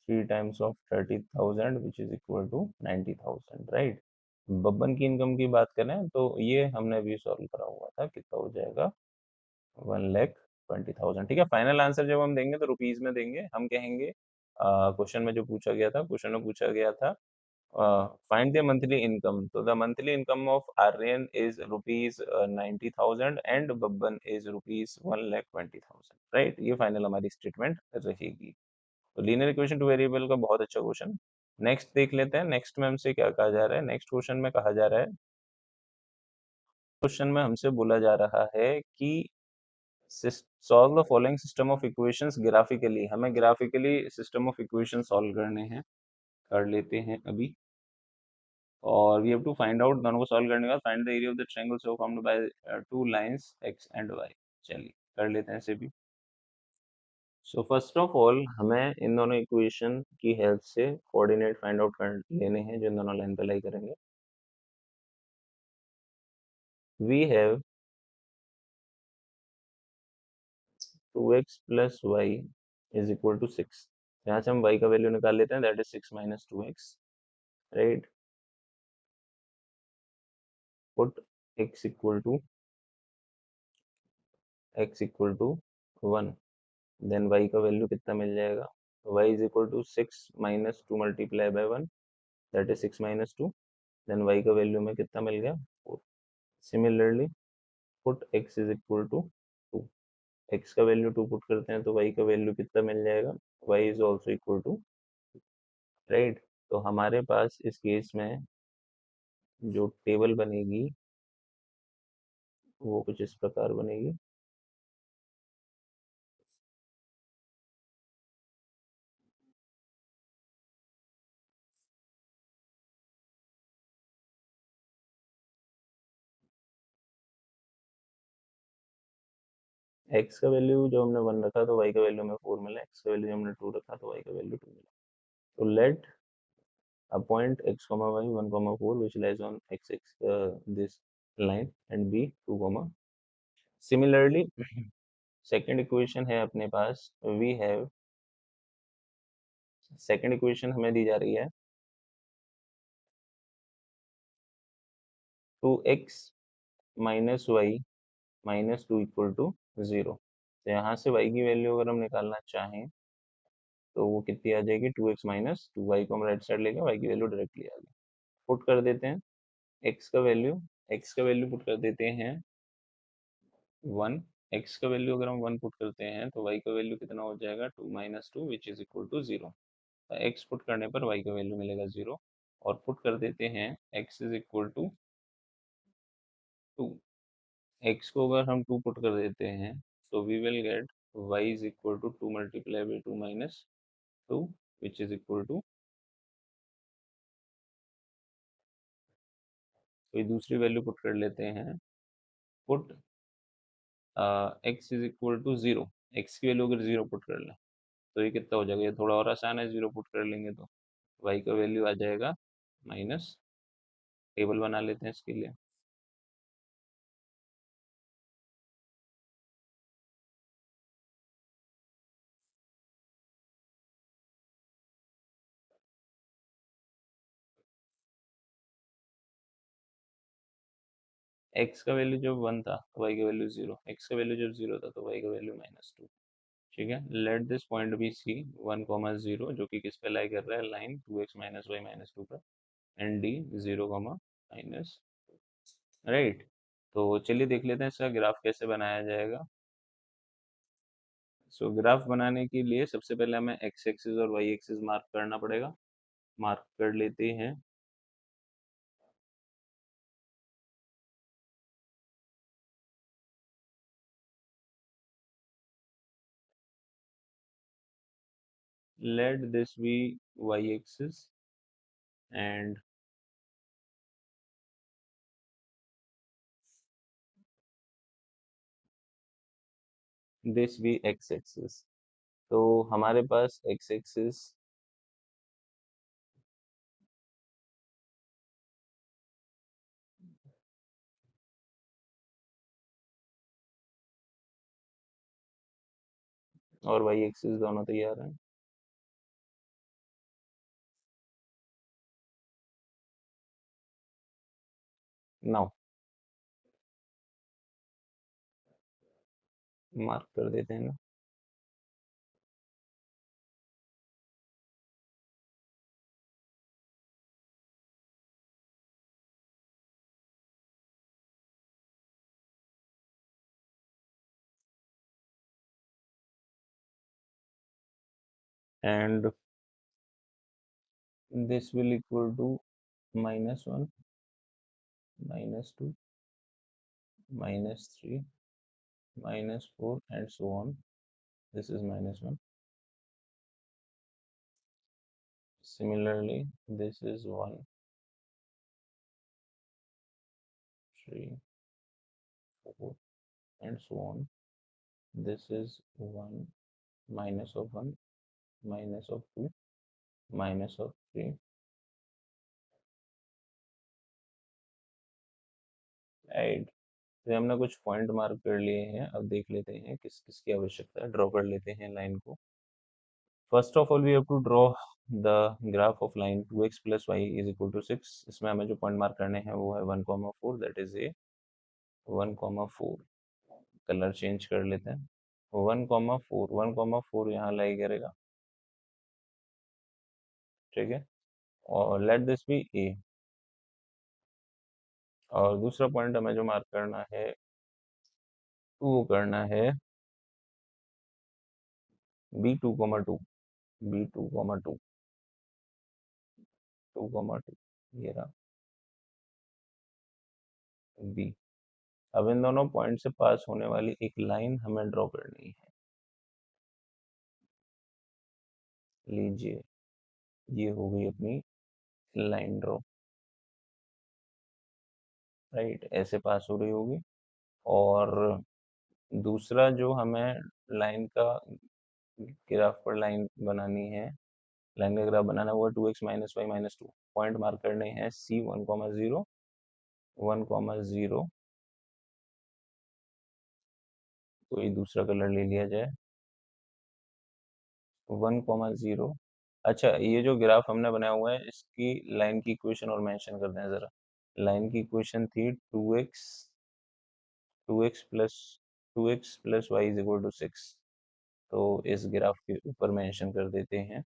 3 times of 30,000 which is equal to 90,000, right. Babban की इनकम की बात करें तो ये हमने अभी सॉल्व करा हुआ था, कितना हो जाएगा, 1,20,000। ठीक है, फाइनल आंसर जब हम देंगे तो रुपीज में देंगे। हम कहेंगे क्वेश्चन में जो पूछा गया था, क्वेश्चन में पूछा गया था find the monthly income. So the monthly income of Aryan is rupees 90,000 and Babban is rupees 1,20,000. Right, ये फाइनल हमारी स्टेटमेंट रहेगी। तो लीनियर इक्वेशन टू वेरिएबल का बहुत अच्छा क्वेश्चन। नेक्स्ट देख लेते हैं, नेक्स्ट में हमसे क्या कहा जा रहा है। नेक्स्ट क्वेश्चन में कहा जा रहा है, क्वेश्चन में हमसे बोला जा रहा है कि solve the following system of equations graphically. हमें graphically system of equation solve करने हैं, कर लेते हैं अभी। और we have to find out, दोनों को सॉल्व करने के बाद find the area of the triangle so formed by two lines X and Y. चलिए कर लेते हैं इसे भी। सो फर्स्ट ऑफ ऑल हमें इन दोनों इक्वेशन की हेल्प से कोऑर्डिनेट फाइंड आउट कर लेने हैं जो इन दोनों लाइन पे लाई करेंगे। We have 2x plus Y is equal to 6। यहाँ से हम y का वैल्यू निकाल लेते हैं, that is 6 minus 2x, right. Put x equal to 1, then y का वैल्यू कितना मिल जाएगा, y is equal to 6 minus 2 multiply by 1, that is 6 minus 2, then y का वैल्यू में कितना मिल गया 4। Similarly put x is equal to 2, x का वैल्यू 2 पुट करते हैं तो y का वैल्यू कितना मिल जाएगा, y is also equal to, right. तो हमारे पास इस केस में जो टेबल बनेगी वो कुछ इस प्रकार बनेगी। x का वैल्यू जो हमने 1 रखा तो y का वैल्यू में 4 मिला, x का वैल्यू हमने 2 रखा तो y का वैल्यू 2 मिला। तो late a point x comma y 1 comma 4 which lies on this line and b 2 comma। Similarly second equation है अपने पास, वी हैव, सेकेंड इक्वेशन हमें दी जा रही है 2x minus y minus 2 equal to 0। तो यहाँ से y की वैल्यू अगर हम निकालना चाहें तो वो कितनी आ जाएगी, 2x माइनस 2, वाई को हम राइट साइड लेंगे, y की वैल्यू डायरेक्टली आ गई। पुट कर देते हैं x का वैल्यू, x का वैल्यू पुट कर देते हैं 1, x का वैल्यू अगर हम 1 पुट करते हैं तो y का वैल्यू कितना हो जाएगा, 2 minus 2 which is equal to 0। x put करने पर y का वैल्यू मिलेगा 0, और पुट कर देते हैं x is equal to 2। x को अगर हम 2 पुट कर देते हैं तो we will get y is equal to 2 multiply by 2 minus 2 which is equal to, कोई दूसरी वैल्यू पुट कर लेते हैं। Put x is equal to 0, x की वैल्यू अगर 0 पुट कर लें तो ये कितना हो जाएगा, ये थोड़ा और आसान है, 0 पुट कर लेंगे तो y का वैल्यू आ जाएगा माइनस, टेबल बना लेते हैं इसके लिए। x का वैल्यू जब 1 था तो y का वैल्यू 0, x का वैल्यू जब 0 था तो y का वैल्यू माइनस 2। ठीक है, let this point be C 1 comma 0 जो कि किस पे लाई कर रहा है, line 2x minus y minus 2 पर, and D 0 comma minus, right. तो चलिए देख लेते हैं इसका ग्राफ कैसे बनाया जाएगा। सो ग्राफ बनाने के लिए सबसे पहले हमें x एक्सिस और y एक्सिस मार्क करना पड़ेगा, मार्क कर लेते हैं। Let this be y axis and this be x axis. तो हमारे पास x एक्सिस और y एक्सिस दोनों तैयार हैं। नाउ मार्क कर देते हैं ना। And this will equal to -1, -2, -3, -4 and so on. This is -1. Similarly, this is 1, 3, 4 and so on. This is 1, minus of 1, minus of 2, minus of 3. Right, तो हमने कुछ पॉइंट मार्क कर लिए हैं। अब देख लेते हैं किस किस की आवश्यकता है। ड्रॉ कर लेते हैं लाइन को। First of all we have to draw the graph of line 2x plus y is equal to 6। इसमें हमें जो पॉइंट मार्क करने हैं वो है 1,4, that is A 1,4। Colour change कर लेते हैं। 1,4, 1,4 यहाँ लाई करेगा, ठीक है। और लेट दिस बी ए। और दूसरा पॉइंट हमें जो मार्क करना है वो करना है B2,2, B2,2, 2,2 ये रहा बी। अब इन दोनों पॉइंट से पास होने वाली एक लाइन हमें ड्रॉ करनी है। लीजिए, ये हो गई अपनी लाइन ड्रॉ। राइट, ऐसे पास हो रही होगी। और दूसरा जो हमें लाइन का ग्राफ पर लाइन बनानी है, लाइन का ग्राफ बनाना है वो 2x - y - 2। पॉइंट मार्क करने हैं C 1,0, 1,0। कोई दूसरा कलर ले लिया जाए, 1,0। अच्छा, ये जो ग्राफ हमने बनाया हुआ है इसकी लाइन की इक्वेशन और मेंशन कर दें जरा। लाइन की इक्वेशन थी 2x प्लस 2x + y = 6। तो इस ग्राफ के ऊपर मेंशन कर देते हैं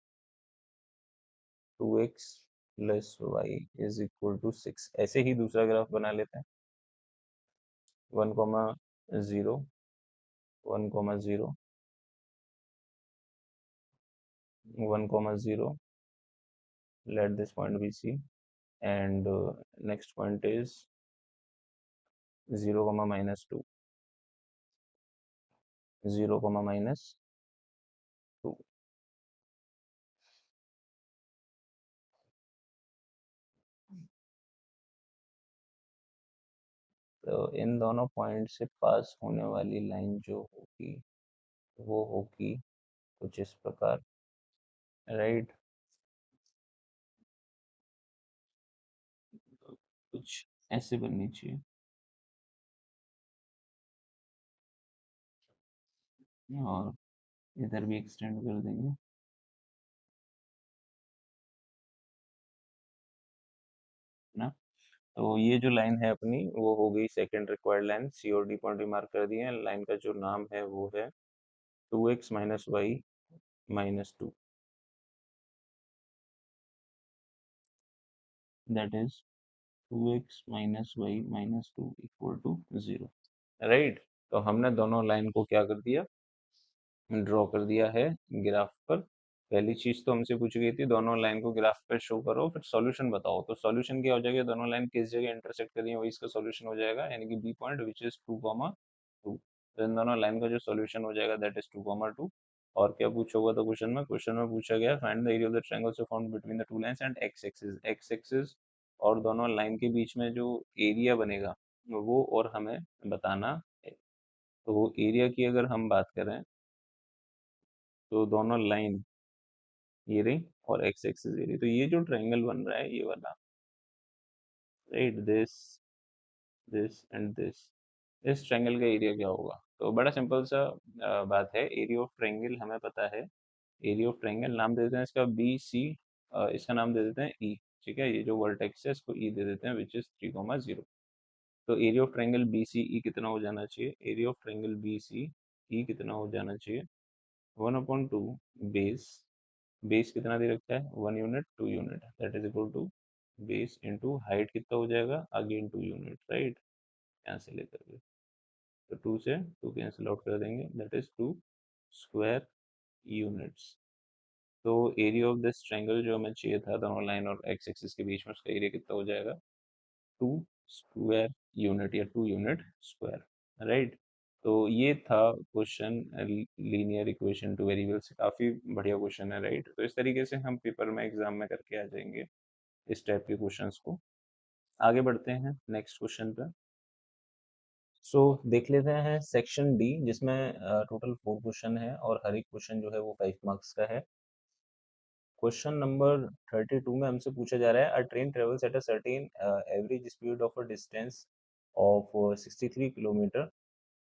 2x + y = 6। ऐसे ही दूसरा ग्राफ बना लेते हैं 1,0, 1,0, 1,0। let this point be C, and next point is 0, -2, 0, -2। तो इन दोनों पॉइंट से पास होने वाली लाइन जो होगी वो होगी कुछ इस प्रकार, राइट। कुछ ऐसे बननी चाहिए। और इधर भी एक्सटेंड कर देंगे ना। तो ये जो लाइन है अपनी वो हो गई सेकंड रिक्वायर्ड लाइन। सी और डी पॉइंट भी मार्क कर दिए हैं। लाइन का जो नाम है वो है 2x - y - 2, that is 2x - y - 2 = 0, right. तो हमने दोनों लाइन को क्या कर दिया, ड्रॉ कर दिया है ग्राफ पर। पहली चीज तो हमसे पूछी गई थी दोनों लाइन को ग्राफ पर शो करो फिर सॉल्यूशन बताओ। तो सॉल्यूशन क्या हो जाएगा, दोनों लाइन किस जगह इंटरसेक्ट कर रही है वही इसका सॉल्यूशन हो जाएगा, यानी कि बी पॉइंट विच इज 2,2। तो इन दोनों लाइन का जो सॉल्यूशन हो जाएगा दैट इज 2,2। और क्या पूछा हुआ था क्वेश्चन में पूछा गया find the area of the triangle so found between the two lines and x axis और दोनों लाइन के बीच में जो एरिया बनेगा वो और हमें बताना है। तो वो एरिया की अगर हम बात करें तो दोनों लाइन ये रही और एक्स एक्सिस ये रही। तो ये जो ट्रायंगल बन रहा है ये वाला, राइट, दिस एंड दिस, इस ट्रायंगल का एरिया क्या होगा। तो बड़ा सिंपल सा बात है। एरिया ऑफ ट्रायंगल हमें पता है। एरिया ऑफ ट्रायंगल नाम दे देते हैं इसका बी सी, इसका नाम दे देते हैं ई, ठीक है। ये जो वर्टेक्स है इसको ई दे देते हैं विच इज 3,0। तो area of triangle B C E कितना हो जाना चाहिए, area of triangle B C E कितना हो जाना चाहिए, 1/2 बेस, बेस कितना दे रखा है 1 unit 2 unit, that is equal to base into height कितना हो जाएगा अगेन 2 यूनिट, राइट। यहाँ से लेकर के तो 2 से 2 कैंसिल आउट कर देंगे, दैट इज 2 स्क्वायर यूनिट्स। तो एरिया ऑफ दिस ट्रायंगल जो हमें चाहिए था दोनों लाइन और एक्स एक्सिस के बीच में, उसका एरिया कितना हो जाएगा 2 स्क्वायर यूनिट या 2 यूनिट स्क्वायर, राइट। तो ये था question linear equation two variable से, काफी बढ़िया क्वेश्चन है, राइट। तो इस तरीके से हम पेपर में एग्जाम में करके आ जाएंगे इस टाइप के क्वेश्चंस को। आगे बढ़ते हैं नेक्स्ट क्वेश्चन पे। सो देख लेते हैं सेक्शन डी, जिसमें टोटल 4 क्वेश्चन है और हर एक क्वेश्चन जो है वो 5 मार्क्स का है। क्वेश्चन नंबर 32 में हमसे पूछा जा रहा है, अ train travels at a certain average speed of a distance of 63 kilometre.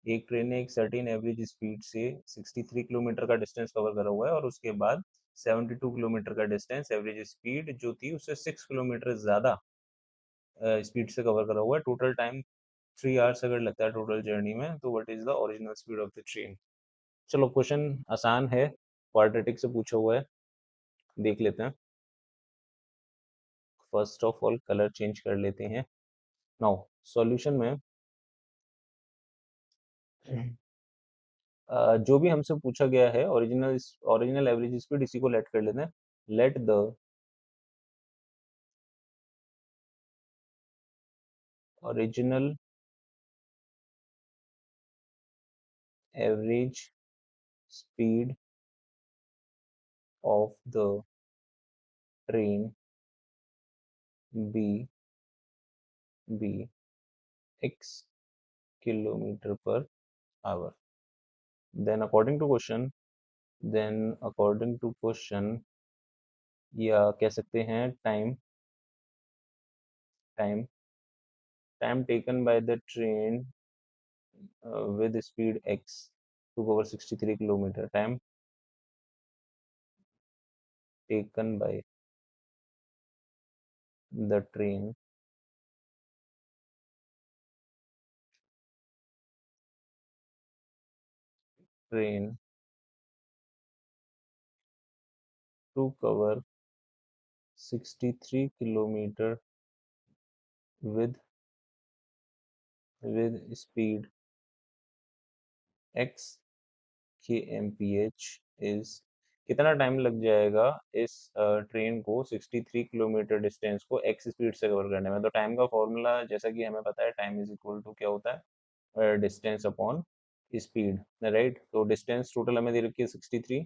एक ट्रेन ने एक सर्टेन एवरेज स्पीड से 63 किलोमीटर का डिस्टेंस कवर करा हुआ है और उसके बाद 72 किलोमीटर का डिस्टेंस एवरेज स्पीड जो थी उससे 6 किलोमीटर ज़्यादा स्पीड से कवर करा हुआ है। टोटल टाइम 3 आवर्स अगर लगता है टोटल जर्नी में, तो what is the original speed of the train. चलो क्वेश्चन आसान है, क्वाड्रेटिक से पूछा हुआ है, देख लेते हैं। First of all colour change कर लेते हैं। नाउ सॉल्यूशन में जो भी हमसे पूछा गया है ओरिजिनल ओरिजिनल एवरेज स्पीड, इसी को लेट कर लेते हैं। Let the original average speed of the train be x kilometre per hour. Then according to question then according to question या कह सकते हैं time time time taken by the train with speed x to cover 63 kilometer, time taken by the train to cover 63 kilometer with speed x kmph is, कितना time लग जाएगा इस train को 63 kilometre distance को एक्स स्पीड से cover करने में। तो टाइम का फॉर्मूला जैसा कि हमें पता है, टाइम इज इक्वल टू क्या होता है डिस्टेंस अपॉन स्पीड, राइट। तो डिस्टेंस टोटल हमें दे रखी है 63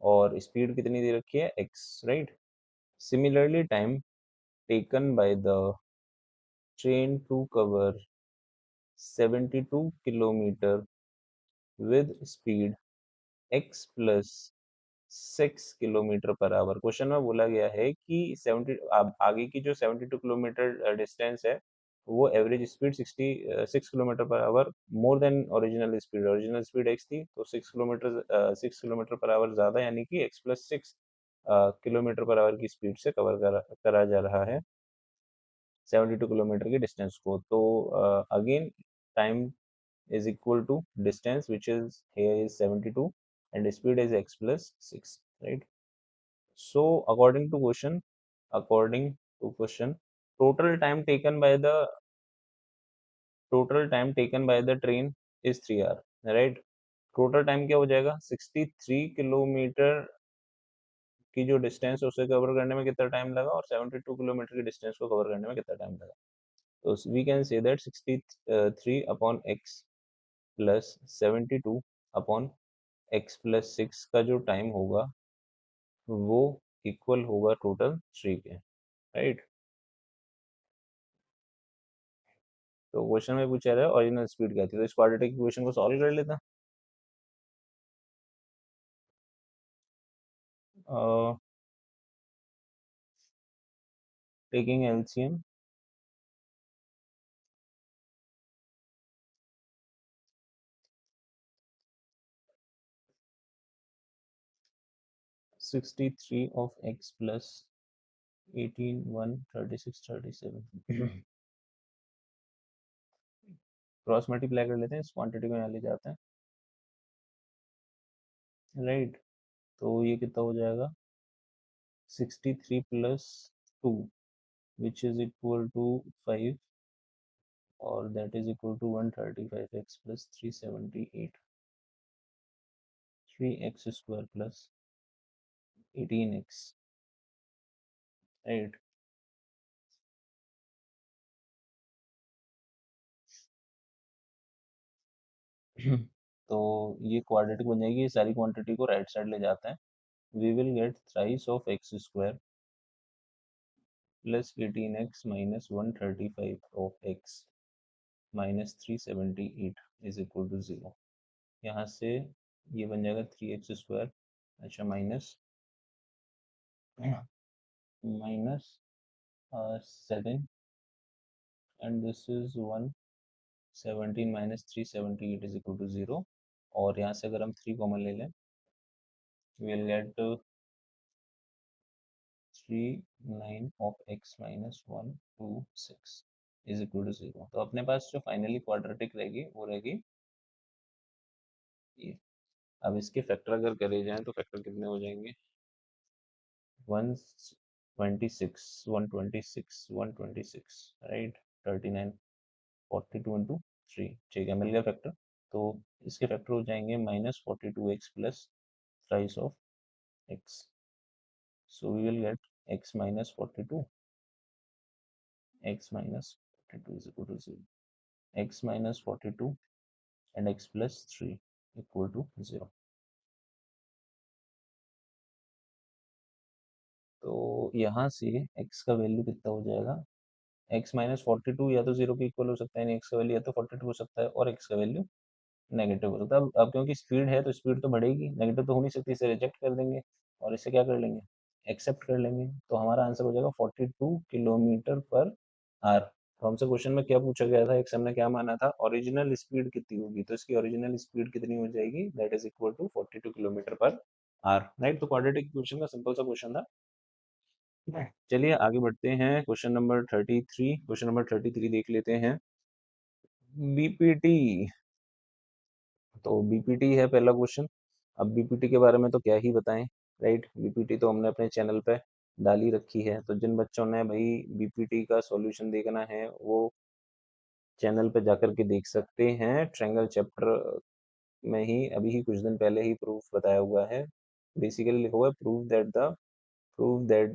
और स्पीड कितनी दे रखी है x, right. Similarly time taken by the train to cover 72 kilometre with speed x plus 6 kilometre per hour. Question में बोला गया है कि 70 आगे की जो 72 किलोमीटर डिस्टेंस है वो average speed 66 kilometre per our more than original speed x थी, तो 6 किलोमीटर पर आवर ज़्यादा, यानी कि x plus 6 kilometre per our की स्पीड से कवर करा जा रहा है 72 किलोमीटर की डिस्टेंस को। तो again time is equal to distance which is here is 72 and speed is x plus 6, right. So according to question total time taken by the train is 3 hour, right। Total time क्या हो जाएगा 63 kilometre की जो distance है उसे cover करने में कितना टाइम लगा और 72 किलोमीटर की डिस्टेंस को कवर करने में कितना टाइम लगा। तो we can say that 63 upon x plus 72 upon x plus 6 का जो टाइम होगा वो इक्वल होगा टोटल 3 के, राइट। तो क्वेश्चन में पूछा रहा है ओरिजिनल स्पीड क्या थी, तो इस क्वाड्रेटिक इक्वेशन को सॉल्व कर लेता। Taking LCM 63 of x plus 18 1 36 37 cross multiply कर लेते हैं, इस क्वांटिटी को यहाँ ले जाते हैं। राइट। तो ये कितना हो जाएगा, 63 plus 2 which is equal to 5, और that is equal to 135x plus 378, 3x square plus 18x, right. तो ये क्वाड्रेटिक बन जाएगी, ये सारी क्वांटिटी को राइट साइड ले जाते हैं। We will get thrice of x square plus 18x minus 135 of x minus 378 is equal to 0। यहाँ से ये बन जाएगा 3x स्क्वायर, अच्छा minus minus 7, and this is 117 minus 378 is equal to 0। और यहाँ से अगर हम 3 कॉमन ले लें, we'll get 39 of x minus 126 is equal to 0। तो अपने पास जो फाइनली क्वाड्रेटिक रहेगी वो रहेगी ये। अब इसके फैक्टर अगर करे जाएं तो फैक्टर कितने हो जाएंगे, 126 126 126, राइट। 39 42 इंटू 3, ठीक है, मिल गया फैक्टर। तो इसके फैक्टर हो जाएंगे minus 42x plus price of x। So we will get x minus 42, x minus 42 is equal to 0, x minus 42 and x plus 3 equal to 0। तो यहाँ से x का वैल्यू कितना हो जाएगा, x माइनस 42 या तो 0 के इक्वल हो सकता है, यानी x का वैल्यू या तो 42 हो सकता है, और x का वैल्यू नेगेटिव हो सकता है। अब क्योंकि स्पीड है तो स्पीड तो बढ़ेगी, नेगेटिव तो हो नहीं सकती, इसे रिजेक्ट कर देंगे और इसे क्या कर लेंगे, एक्सेप्ट कर लेंगे। तो हमारा आंसर हो जाएगा 42 किलोमीटर पर आर। तो हमसे क्वेश्चन में क्या पूछा गया था, एक हमने क्या माना था, ओरिजिनल स्पीड कितनी होगी, तो इसकी ओरिजिनल स्पीड कितनी हो जाएगी, that is equal to 42 kilometre per hour, right. तो क्वाड्रेटिक इक्वेशन का सिंपल सा क्वेश्चन था। चलिए आगे बढ़ते हैं, क्वेश्चन नंबर 33। क्वेश्चन नंबर 33 देख लेते हैं, बीपीटी। तो बीपीटी है पहला क्वेश्चन। अब बीपीटी के बारे में तो क्या ही बताएं, राइट। बीपीटी तो हमने अपने चैनल पे डाली रखी है, तो जिन बच्चों ने भाई बीपीटी का सॉल्यूशन देखना है वो चैनल पे जाकर के देख सकते हैं। ट्रायंगल चैप्टर में ही अभी ही कुछ दिन पहले ही प्रूफ बताया हुआ है। बेसिकली लिखा हुआ है, prove that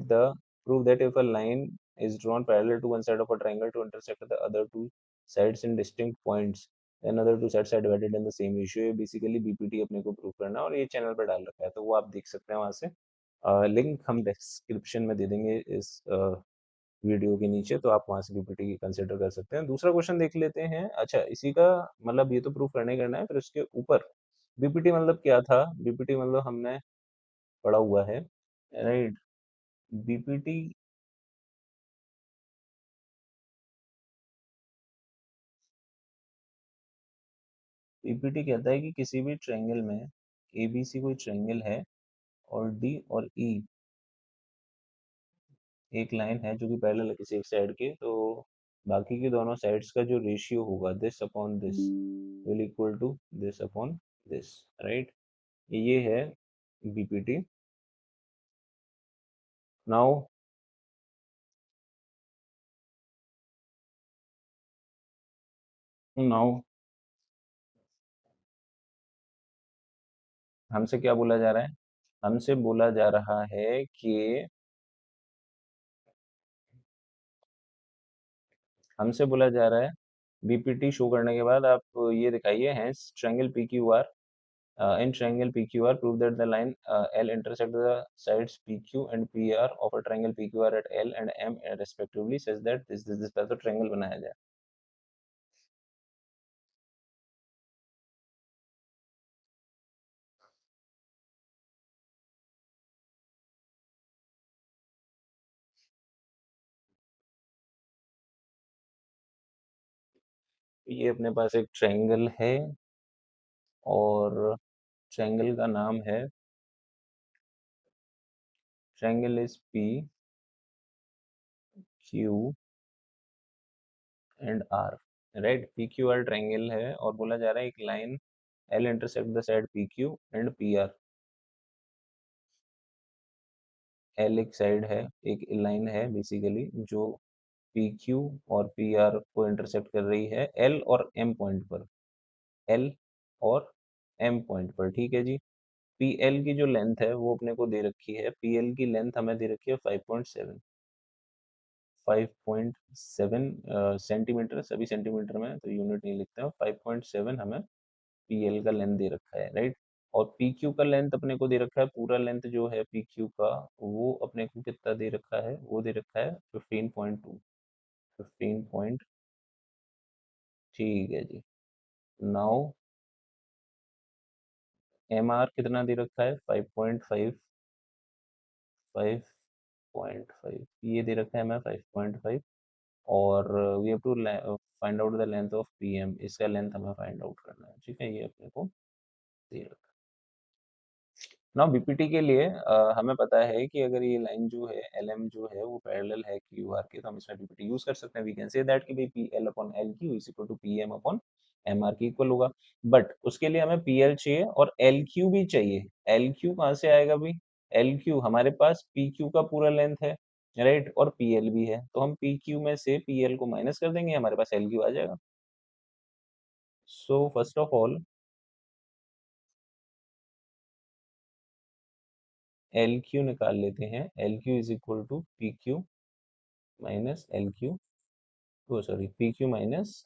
the prove that if a line is drawn parallel to one side of a triangle to intersect the other two sides in distinct points, then other two sides are divided in the same ratio। ये basically BPT अपने को prove करना है, और ये channel पर डाल रखा है, तो वो आप देख सकते हैं वहां से। लिंक हम डिस्क्रिप्शन में दे देंगे इस वीडियो के नीचे, तो आप वहां से बीपीटी कंसिडर कर सकते हैं। दूसरा क्वेश्चन देख लेते हैं। अच्छा, इसी का मतलब ये तो प्रूफ करने करना है, फिर उसके ऊपर बीपीटी मतलब क्या था, बीपीटी मतलब हमने पढ़ा हुआ है, राइट। बीपीटी पीपीटी कहता है कि किसी भी ट्रायंगल में एबीसी कोई ट्रायंगल है और डी और ई एक लाइन है जो कि पैरेलल है किसी एक साइड के, तो बाकी के दोनों साइड्स का जो रेशियो होगा this upon this will equal to this upon this, right. ये है बीपीटी। नाउ नाउ हमसे क्या बोला जा रहा है, हमसे बोला जा रहा है कि हमसे बोला जा रहा है बीपीटी शो करने के बाद आप ये दिखाइए, hence triangle P Q R, in triangle PQR, prove that the line L intersect the sides PQ and PR of a triangle PQR at L and M respectively, such that this पर तो triangle बनाया जाए। ये अपने पास एक triangle है, और triangle का नाम है, triangle is P Q and R, right. P Q R triangle है और बोला जा रहा है एक line L intersect the side P Q and P R, L एक साइड है, एक लाइन है बेसिकली जो पी क्यू और पी आर को इंटरसेक्ट कर रही है एल और एम पॉइंट पर, एल और एम पॉइंट पर, ठीक है जी। पी एल की जो लेंथ है वो अपने को दे रखी है, पी एल की लेंथ हमें दे रखी है 5.7, 5.7 सेंटीमीटर, सभी सेंटीमीटर में तो यूनिट नहीं लिखते हैं, 5.7 हमें पी एल का लेंथ दे रखा है, राइट। और पी क्यू का लेंथ अपने को दे रखा है, पूरा लेंथ जो है पी क्यू का वो अपने को कितना दे रखा है, वो दे रखा है 15.2, 15 ठीक है जी। नाउ एम आर कितना दे रखा है 5.5, 5.5 ये दे रखा है हमें 5.5, और we have to find out the length of P M, इसका लेंथ हमें फाइंड आउट करना है, ठीक है, ये अपने को दे रखा है। नाउ बीपीटी के लिए हमें पता है कि अगर ये लाइन जो है एल एम जो है वो पैरेलल है क्यू आर के, तो हम इसमें बीपीटी यूज कर सकते हैं। वी कैन से दैट कि भाई P L upon L Q is equal to P M upon M R के इक्वल होगा। बट उसके लिए हमें पी एल चाहिए और एल क्यू भी चाहिए। एल क्यू कहाँ से आएगा भाई? एल क्यू हमारे पास पी क्यू का पूरा लेंथ है, राइट, और पी एल भी है, तो हम पी क्यू में से पी एल को माइनस कर देंगे, हमारे पास एल क्यू आ जाएगा। So first of all L Q निकाल लेते हैं। L Q is equal to P Q minus L Q, oh sorry P Q minus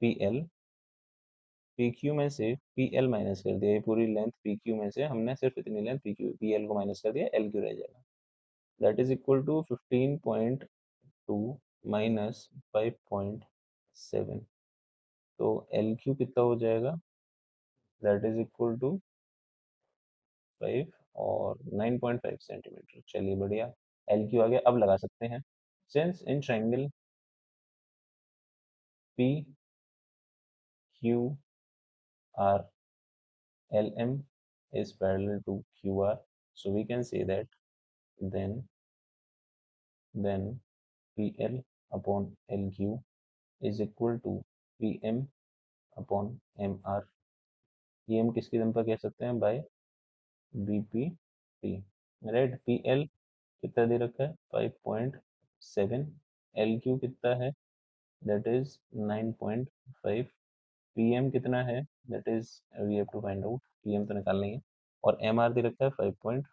P L. P Q में से पी एल माइनस कर दिया, ये पूरी लेंथ पी क्यू में से हमने सिर्फ इतनी length P Q P L को माइनस कर दिया, एल क्यू रह जाएगा। That is equal to 15.2 minus 5.7, तो एल क्यू कितना हो जाएगा? दैट इज इक्वल टू 5 और 9.5 सेंटीमीटर। चलिए बढ़िया, एल क्यू आ गया, अब लगा सकते हैं। Since in triangle P Q R LM is parallel to QR, so we can say that then PL upon LQ is equal to PM upon MR। ये हम किसके दम पर कह सकते हैं? Bye BPT, right. PL कितना दे रखा है? 5.7, LQ कितना है? दैट इज 9.5, PM कितना है? That is we have to find out, PM तो निकालना ही है, और MR दे रखा है 5.5।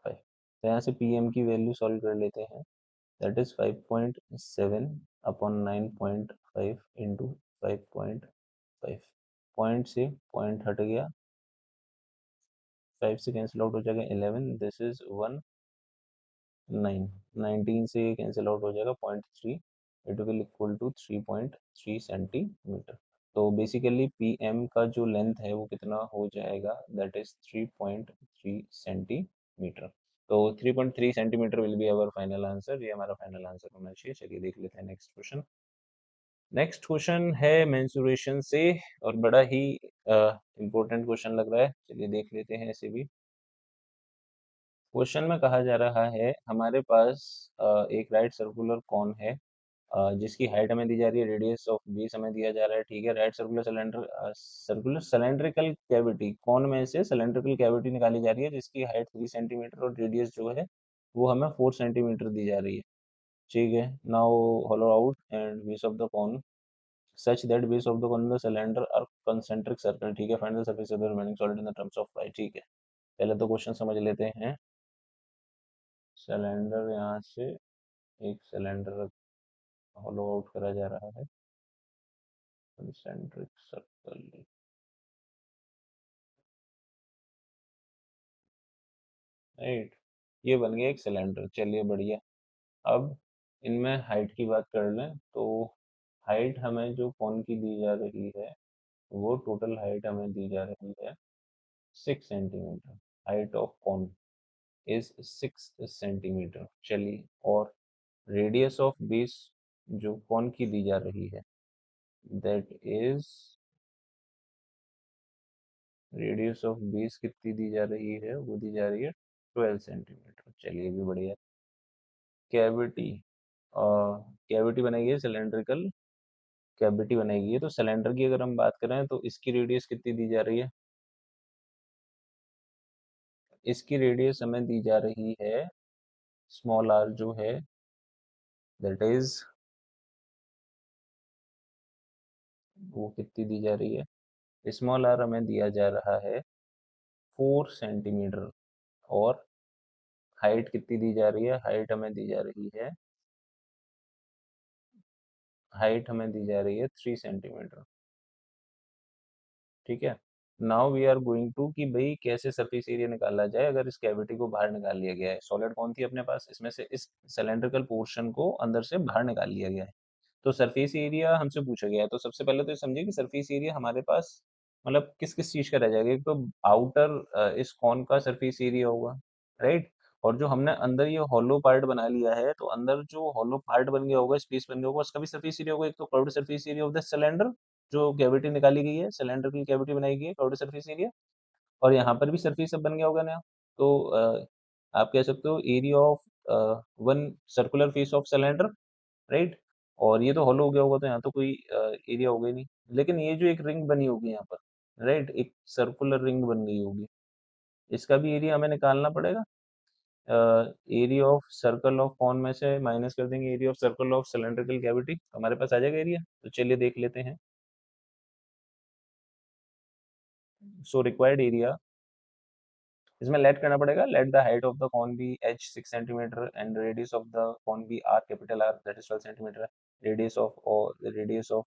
तो यहाँ से पी एम की वैल्यू सॉल्व कर लेते हैं। That is 5.7 upon 9.5 into 5.5। Point से पॉइंट हट गया, 5 से कैंसिल आउट हो जाएगा 11, दिस इज 1 9, 19 से कैंसिल आउट हो जाएगा 0.3, it will equal to 3.3 centimetre. तो बेसिकली पी एम का जो लेंथ है वो कितना हो जाएगा? That is 3.3 centimetre. तो 3.3 centimetre will be our final answer, ये हमारा फाइनल आंसर होना चाहिए। चलिए देख लेते हैं नेक्स्ट क्वेश्चन। नेक्स्ट क्वेश्चन है मेंसुरेशन से, और बड़ा ही इंपॉर्टेंट क्वेश्चन लग रहा है, चलिए देख लेते हैं इसे भी। क्वेश्चन में कहा जा रहा है हमारे पास एक राइट सर्कुलर कॉन है, जिसकी हाइट हमें दी जा रही है, रेडियस ऑफ बेस हमें दिया जा रहा है, ठीक है। Right circular circular cylindrical cavity, cone में से सिलेंड्रिकल कैविटी निकाली जा रही है जिसकी हाइट 3 सेंटीमीटर और रेडियस जो है वो हमें 4 सेंटीमीटर दी जा रही है, ठीक है। Now hollow out and base of the cone such that base of the cone the cylinder are concentric circle, ठीक है। Find the surface of the remaining solid in the terms of pi, ठीक है। पहले तो question समझ लेते हैं। Cylinder, यहाँ से एक सिलेंडर होलो आउट करा जा रहा है, कंसेंट्रिक सर्कल, राइट, ये बन गया एक सिलेंडर, चलिए बढ़िया। अब इनमें हाइट की बात कर लें तो हाइट हमें जो कौन की दी जा रही है, वो टोटल हाइट हमें दी जा रही है 6 सेंटीमीटर। हाइट ऑफ कौन इज 6 सेंटीमीटर, चलिए। और रेडियस ऑफ बेस जो कौन की दी जा रही है, that is radius of base कितनी दी जा रही है, वो दी जा रही है 12 सेंटीमीटर, चलिए भी बढ़िया। कैविटी, कैविटी बनाई है सिलेंड्रिकल कैविटी बनाई है, तो सिलेंडर की अगर हम बात करें तो इसकी रेडियस कितनी दी जा रही है? इसकी रेडियस हमें दी जा रही है स्मॉल आर जो है, दैट इज, वो कितनी दी जा रही है, स्मॉल आर हमें दिया जा रहा है 4 सेंटीमीटर। और हाइट कितनी दी जा रही है, हाइट हमें दी जा रही है, हाइट हमें दी जा रही है 3 सेंटीमीटर। ठीक है। Now we are going to कि भाई कैसे सरफेस एरिया निकाला जाए अगर इस कैविटी को बाहर निकाल लिया गया है। सॉलिड कौन थी अपने पास, इसमें से इस सिलेंड्रिकल पोर्शन को अंदर से बाहर निकाल लिया गया है। तो सरफेस एरिया हमसे पूछा गया है, तो सबसे पहले तो ये समझिए कि सरफेस एरिया हमारे पास मतलब किस किस चीज का रह जाएगा। एक तो आउटर इस कॉन का सरफेस एरिया होगा, राइट। और जो हमने अंदर ये हॉलो पार्ट बना लिया है, तो अंदर जो हॉलो पार्ट बन गया होगा, स्पेस बन गया होगा, उसका भी सरफेस एरिया होगा। एक तो curved surface area of the cylinder, जो कैविटी निकाली गई है, सिलेंडर की कैविटी बनाई गई है, कर्व्ड सरफेस एरिया। और यहाँ पर भी सरफेस सब बन गया होगा नया। तो आप कह सकते हो area of one circular face of cylinder, right. और ये तो हॉलो हो गया होगा, तो यहाँ तो कोई एरिया होगा ही नहीं। लेकिन ये जो एक रिंग बनी होगी यहाँ पर, राइट, एक सर्कुलर रिंग बन गई होगी, इसका भी एरिया हमें निकालना पड़ेगा। Area of circle of cone में से माइनस कर देंगे area of circle of cylindrical cavity, हमारे पास आ जाएगा एरिया। तो चलिए देख लेते हैं। सो रिक्वायर्ड एरिया, इसमें लेट करना पड़ेगा, let the height of the cone be H 6 centimetre and radius of the cone be R capital R that is 12 centimetre. Radius of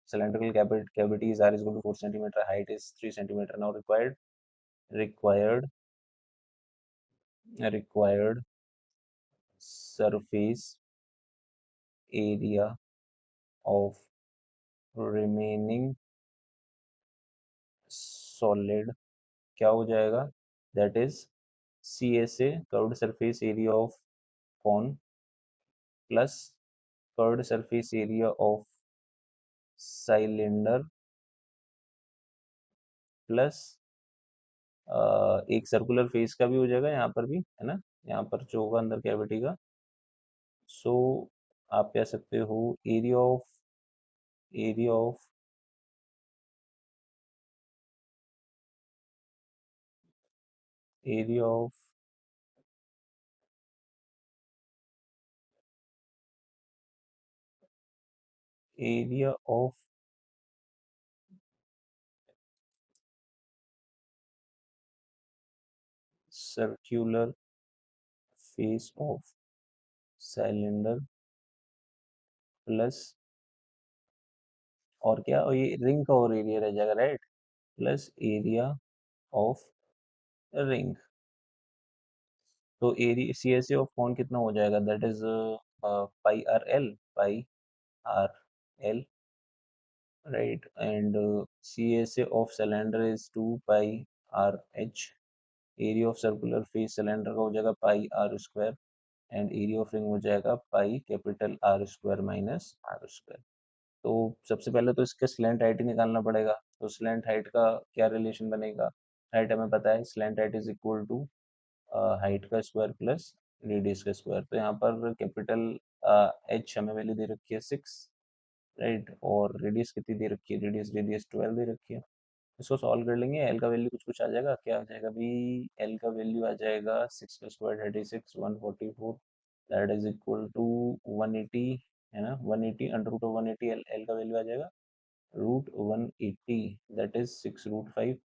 cylindrical cavities r is equal to 4 centimeter, height is 3 centimeter. Now required required surface area of remaining solid क्या हो जाएगा, that is CSA curved surface area of cone plus curved surface area of cylinder plus एक circular face का भी हो जाएगा यहाँ पर भी, है ना, यहाँ पर जो होगा अंदर कैविटी का। सो आप कह सकते हो area of area of area of circular face of cylinder plus, और क्या, और ये रिंग का और एरिया रह जाएगा, right, plus area of ring. तो एरिया CSA ऑफ कौन कितना हो जाएगा, that is pi R L, pi R L, right, and CSA of cylinder is 2 pi r h, area of circular face cylinder का हो जाएगा pi R square, and area of ring हो जाएगा pi capital R square minus R square. तो सबसे पहले तो इसका स्लैंट हाइट ही निकालना पड़ेगा। तो स्लैंट हाइट का क्या रिलेशन बनेगा, हाइट हमें पता है, slant height is equal to height का स्क्वायर प्लस रेडियस का स्क्वायर। तो यहाँ पर कैपिटल एच हमें वैल्यू दे रखी है 6, राइट, और रेडियस कितनी दे रखी है, रेडियस रेडियस 12 दे रखी है। इसको सॉल्व कर लेंगे, एल का वैल्यू कुछ कुछ आ जाएगा, क्या आ जाएगा भी, एल का वैल्यू आ जाएगा 6 का square 36 144, that is equal to 180, है ना, 180 अंडर रूट ऑफ 180, एल का वैल्यू आ जाएगा root 180, that is 6 root 5,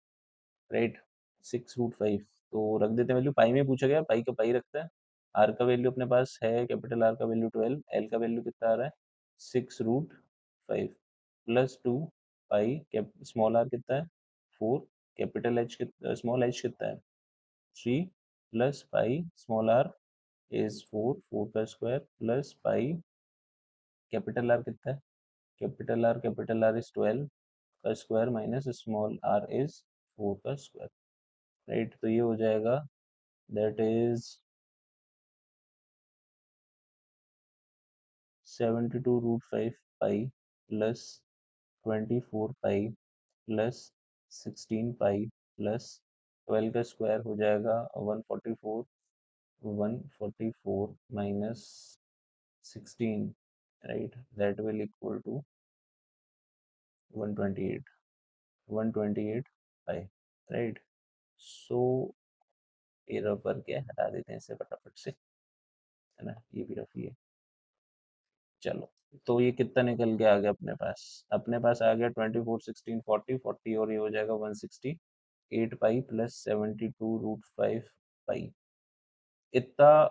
right, 6 root 5। तो रख देते हैं वैल्यू, पाई में पूछा गया, पाई का पाई रखता है। आर का वैल्यू अपने पास है, कैपिटल आर का वैल्यू 12, एल का वैल्यू कितना आ रहा है 6 root 5 plus 2 pi, small R कितना है 4, कैपिटल एच कितना, स्मॉल एच कितना है 3, plus pi small R is 4, 4 का square plus pi capital R कितना है, कैपिटल आर इज 12 का square minus small R is 4 का स्क्वायर, राइट। तो ये हो जाएगा, that is 72 root 5 pi plus 24 pi plus 16 pi plus 12 का स्क्वायर हो जाएगा 144, 144 minus 16, right, that will equal to 128, 128 pi, right. So ये रबर क्या है, हटा देते हैं इसे फटाफट से, है ना, ये भी रफ है। चलो, तो ये कितना निकल के आ गया अपने पास? अपने पास आ गया 24 16 40 और ये हो जाएगा 168 पाई प्लस 72√5 पाई। इतना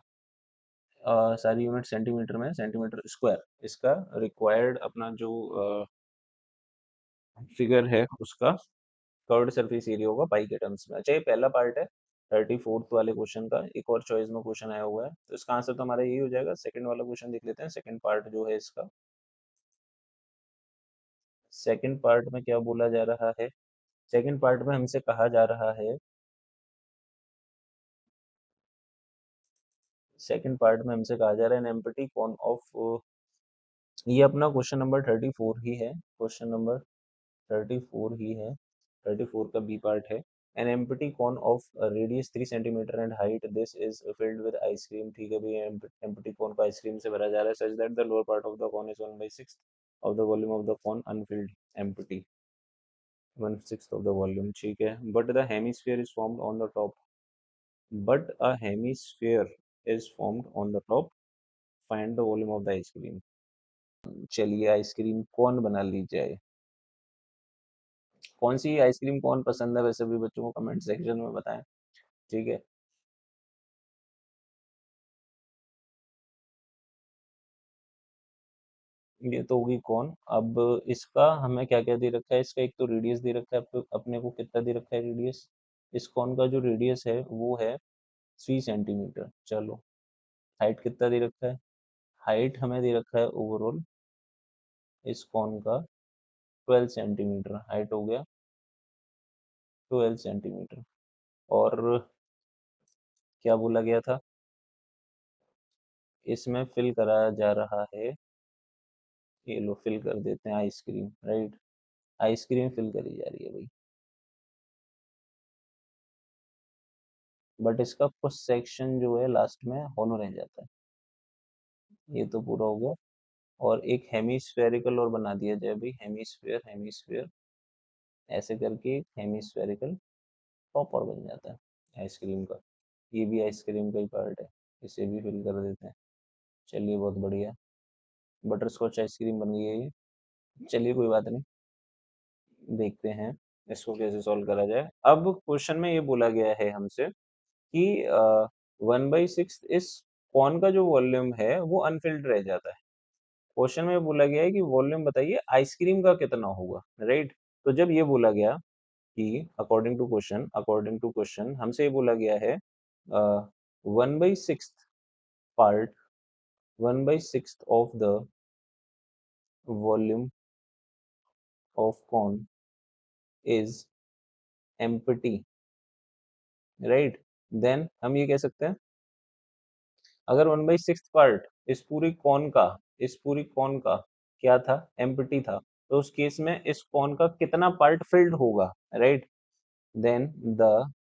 सारी यूनिट सेंटीमीटर में, सेंटीमीटर स्क्वायर। इसका रिक्वायर्ड अपना जो फिगर है उसका कर्व्ड सरफेस एरिया होगा पाई के टर्म्स में। अच्छा, ये पहला पार्ट है 34th वाले क्वेश्चन का। एक और चॉइस में क्वेश्चन आया हुआ है, तो इसका आंसर तो हमारा यही हो जाएगा। सेकंड वाला क्वेश्चन देख लेते हैं, सेकंड पार्ट जो है इसका। सेकंड पार्ट में क्या बोला जा रहा है? सेकंड पार्ट में हमसे कहा जा रहा है, सेकंड पार्ट में हमसे कहा जा रहा है एन एम्प्टी कॉन ऑफ, ये अपना क्वेश्चन नंबर 34 ही है, क्वेश्चन नंबर 34 ही है, 34 का बी पार्ट है। An empty cone of radius 3 centimetre and height, this is filled with ice cream. ठीक है भाई, एम्प्टी कॉन को आइसक्रीम से भरा जा रहा है, such that the lower part of the cone is 1/6 of the volume of the cone unfilled, empty 1/6 of the volume. ठीक है, but the hemisphere is formed on the top, but a hemisphere is formed on the top, find the volume of the ice cream. चलिए, ice cream कौन बना ली जाए? कौन सी ice cream कौन पसंद है वैसे भी बच्चों को, कमेंट सेक्शन में बताएं। ठीक है, ये तो होगी कौन। अब इसका हमें क्या क्या दे रखा है? इसका एक तो रेडियस दे रखा है, अपने को कितना दे रखा है रेडियस? इस कौन का जो रेडियस है वो है 3 सेंटीमीटर। चलो, हाइट कितना दे रखा है? हाइट हमें दे रखा है ओवरऑल इस कौन का 12 सेंटीमीटर हाइट हो गया, 12 सेंटीमीटर। और क्या बोला गया था? इसमें फिल कराया जा रहा है, ये लो फिल कर देते हैं आइसक्रीम, राइट। आइसक्रीम फिल करी जा रही है भाई, बट इसका कुछ सेक्शन जो है लास्ट में हॉलो रह जाता है। ये तो पूरा हो गया। और एक हेमीस्फेरिकल और बना दिया जाए भाई, हेमीस्फेयर, हेमीस्फेयर ऐसे करके एक हेमीस्फेरिकल टॉप और बन जाता है आइसक्रीम का। ये भी आइसक्रीम का ही पार्ट है, इसे भी फिल कर देते हैं। चलिए, बहुत बढ़िया, बटर स्कॉच आइसक्रीम बन गई है ये। चलिए, कोई बात नहीं, देखते हैं इसको कैसे सॉल्व करा जाए। अब क्वेश्चन में ये बोला गया है हमसे कि 1/6 इस कौन का जो वॉल्यूम है वो अनफिल्ड रह जाता है। क्वेश्चन में बोला गया है कि वॉल्यूम बताइए आइसक्रीम का कितना होगा, राइट। तो जब ये बोला गया कि अकॉर्डिंग टू क्वेश्चन हमसे ये बोला गया है 1/6 part, 1/6 of the volume of cone is empty, right. Then हम ये कह सकते हैं, अगर 1/6 पार्ट इस पूरी कॉन का क्या था? एम्प्टी था, तो उस केस में इस कॉन का कितना पार्ट फिल्ड होगा, right. Then the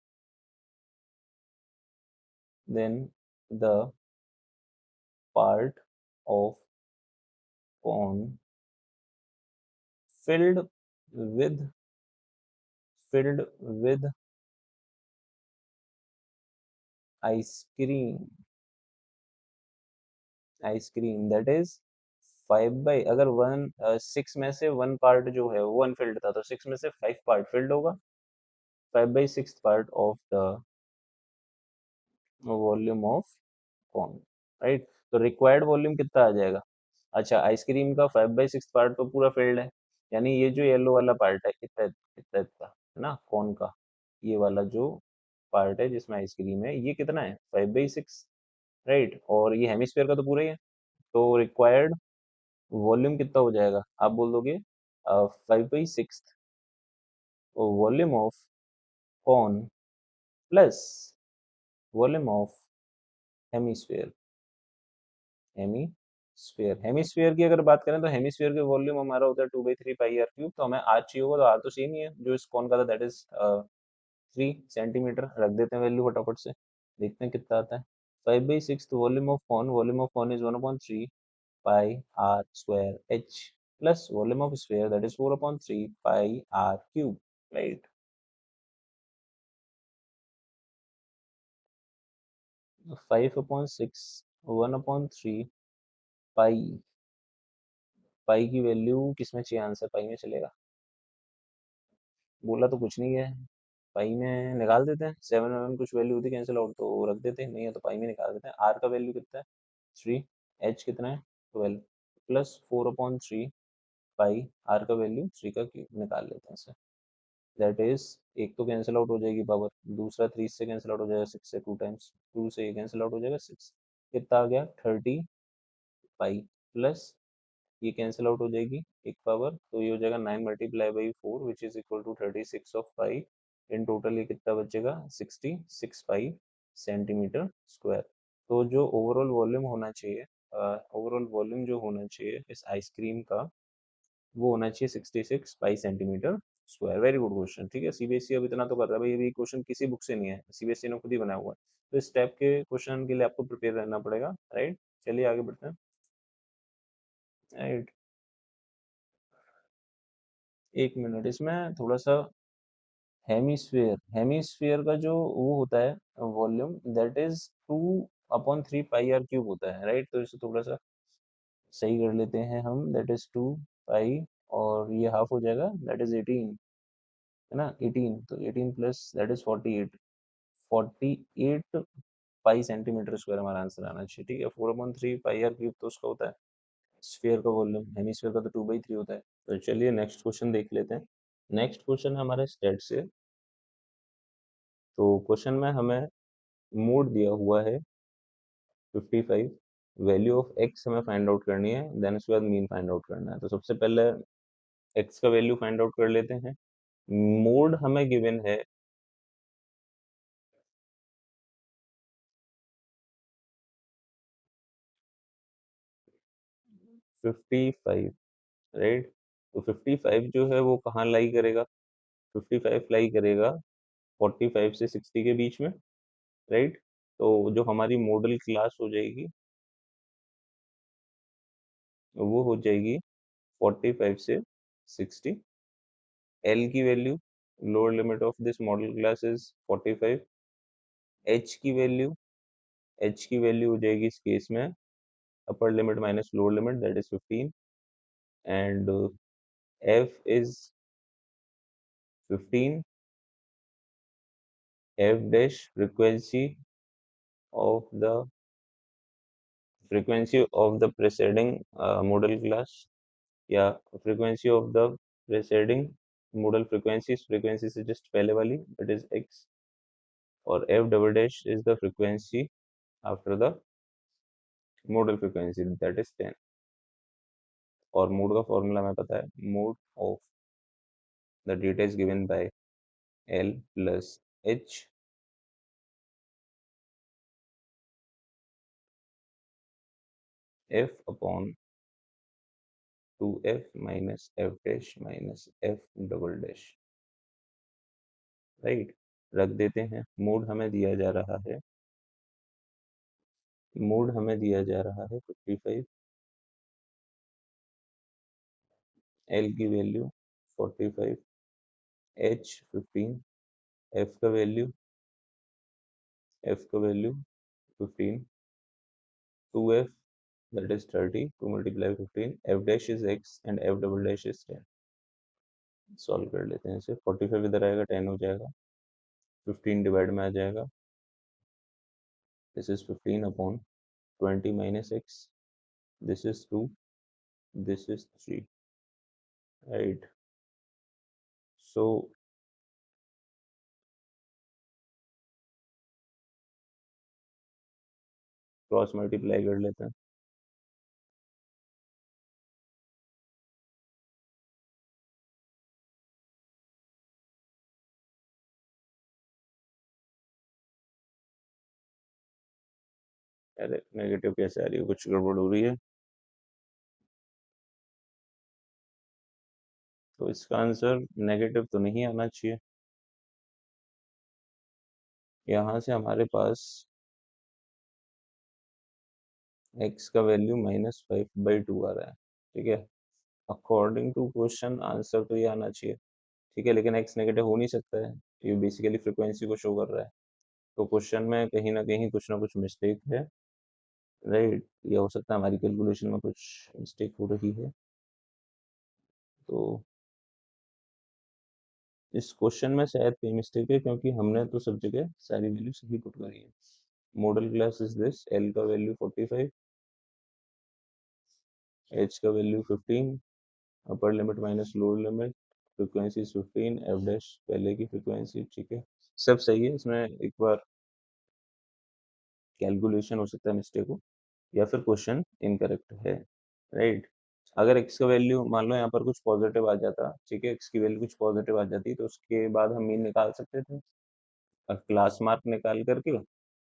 then the part of cone filled with filled with ice cream, ice cream that is 5 by, अगर 1/6 में से 1 पार्ट जो है वो अनफिल्ड था, तो 6 में से 5 पार्ट फिल्ड होगा। 5/6 part of the volume of cone, right. तो रिक्वायर्ड वॉल्यूम कितना आ जाएगा? अच्छा, आइसक्रीम का 5/6 पार्ट तो पूरा फिल्ड है, यानी ये जो येलो वाला पार्ट है इतना इतना इतना, है ना, कौन का ये वाला जो पार्ट है जिसमें आइसक्रीम है, ये कितना है? 5/6, राइट। और ये हेमिस्फीयर का तो पूरा ही है, तो रिक्वायर्ड वॉल्यूम कितना हो जाएगा? आप बोल दोगे 5/6 volume of cone plus volume of hemisphere, hemisphere की अगर बात करें तो हेमिस्फीयर के वॉल्यूम हमारा होता है 2/3 पाई r क्यूब, तो हमें आर चाहिए होगा, तो आर तो सेम ही है जो इस कौन का था, दैट इज 3 सेंटीमीटर। रख देते हैं वैल्यू फटाफट से, देखते हैं कितना आता है। 5/6 volume of cone is 1/3 pi r square h plus volume of sphere that is 4/3 pi r cube, right. 5/6 1/3 pi. Pi की वैल्यू किसमें चाहिए आंसर? पाई में चलेगा? बोला तो कुछ नहीं है। पाई में निकाल देते हैं, 7 कुछ वैल्यू होती कैंसिल आउट तो रख देते हैं, नहीं है तो पाई में निकाल देते हैं। आर का वैल्यू कितना है? 3। एच कितना है? 12 प्लस 4/3 पाई। आर का वैल्यू 3 का क्यूब निकाल लेते हैं। दैट इज, एक तो कैंसिल आउट हो जाएगी पावर, दूसरा 3 से कैंसिल आउट हो जाएगा, 6 से 2 टाइम्स, 2 से ये कैंसिल आउट हो जाएगा 6। कितना आ गया? 30 पाई प्लस ये कैंसिल आउट हो जाएगी एक पावर, तो ये हो जाएगा 9 × 4 which is equal to 36 of pi. In total ये कितना बचेगा? 66 पाई सेंटीमीटर स्क्वायर। तो जो ओवरऑल वॉल्यूम होना चाहिए, ओवरऑल वॉल्यूम जो होना चाहिए इस आइसक्रीम का, वो होना चाहिए 66 by centimetre square. Very good question. ठीक है, सीबीएसई अब इतना तो कर रहा है भाई, अभी क्वेश्चन किसी बुक से नहीं है, सीबीएसई ने खुद ही बनाया हुआ है। तो इस टाइप के क्वेश्चन के लिए आपको प्रिपेयर रहना पड़ेगा, राइट। चलिए आगे बढ़ते हैं, राइट। एक मिनट, इसमें थोड़ा सा हेमीस्फेयर, हेमीस्फेयर का जो वो होता है volume, that is 2/3 pi R cube होता है, राइट। तो इसे थोड़ा सा सही कर लेते हैं हम, दैट इज 2 पाई, और ये हाफ हो जाएगा, दैट इज 18, है ना। 18, तो 18 plus that is 48। 48 pi centimetre square हमारा आंसर आना चाहिए। ठीक है, 4/3 पाई आर क्यूब तो उसका होता है स्फीयर का वॉल्यूम, हेमीस्फीयर का तो 2/3 होता है। तो चलिए नेक्स्ट क्वेश्चन देख लेते हैं। नेक्स्ट क्वेश्चन हमारे स्टेट से। तो क्वेश्चन में हमें मोड दिया हुआ है 55, वैल्यू ऑफ एक्स हमें फाइंड आउट करनी है, देन उसके बाद मीन फाइंड आउट करना है। तो सबसे पहले एक्स का वैल्यू फाइंड आउट कर लेते हैं। मोड हमें गिवन है 55, राइट। तो 55 जो है वो कहाँ लाई करेगा? 55 लाई करेगा 45 से 60 के बीच में, राइट। तो जो हमारी मॉडल क्लास हो जाएगी वो हो जाएगी 45 से 60। एल की value, lower limit of this modal class is 45। H की वैल्यू, एच की वैल्यू हो जाएगी इस केस में upper limit minus lower limit, that is 15। And F is 15। F dash of the frequency of the preceding modal class, या frequency of the preceding modal frequencies, frequency से just पहले वाली, that is x। और f double dash is the frequency after the modal frequency, that is 10। और mode का formula हमें पता है, mode of the data is given bye l plus h f upon 2f minus f dash minus f double dash, right. रख देते हैं। Mode हमें दिया जा रहा है, मोड हमें दिया जा रहा है 55, एल की वैल्यू 45, एच 15, एफ का वैल्यू, एफ का value 15, 2f that is 30, 2 multiply 15, f dash is x and f double dash is 10। Solve कर लेते हैं इसे। 45 इधर आएगा, 10 हो जाएगा, 15 डिवाइड में आ जाएगा, this is 15 upon 20 minus x, this is 2, this is 3, right. So cross multiply कर लेते हैं। अरे नेगेटिव कैसे आ रही है, कुछ गड़बड़ हो रही है। तो इसका आंसर नेगेटिव तो नहीं आना चाहिए। यहाँ से हमारे पास x का वैल्यू -5/2 आ रहा है, ठीक है। अकॉर्डिंग टू क्वेश्चन आंसर तो ये आना चाहिए, ठीक है, लेकिन x नेगेटिव हो नहीं सकता है, ये बेसिकली फ्रिक्वेंसी को शो कर रहा है। तो क्वेश्चन में कहीं ना कहीं कुछ ना कुछ मिस्टेक है, राइट। या हो सकता है हमारी कैलकुलेशन में कुछ मिस्टेक हो रही है। तो इस क्वेश्चन में शायद कोई मिस्टेक है, क्योंकि हमने तो सब जगह सारी वैल्यू सही पुट करी है। Model class is this, L का वैल्यू 45, एच का value 15, upper limit minus lower limit, frequency 15, F dash पहले की फ्रीक्वेंसी, ठीक है, सब सही है। इसमें एक बार कैलकुलेशन हो सकता है मिस्टेक हो, या फिर क्वेश्चन इनकरेक्ट है, राइट। अगर x का वैल्यू मान लो यहाँ पर कुछ पॉजिटिव आ जाता, ठीक है, x की वैल्यू कुछ पॉजिटिव आ जाती, तो उसके बाद हम मीन निकाल सकते थे क्लास मार्क निकाल करके,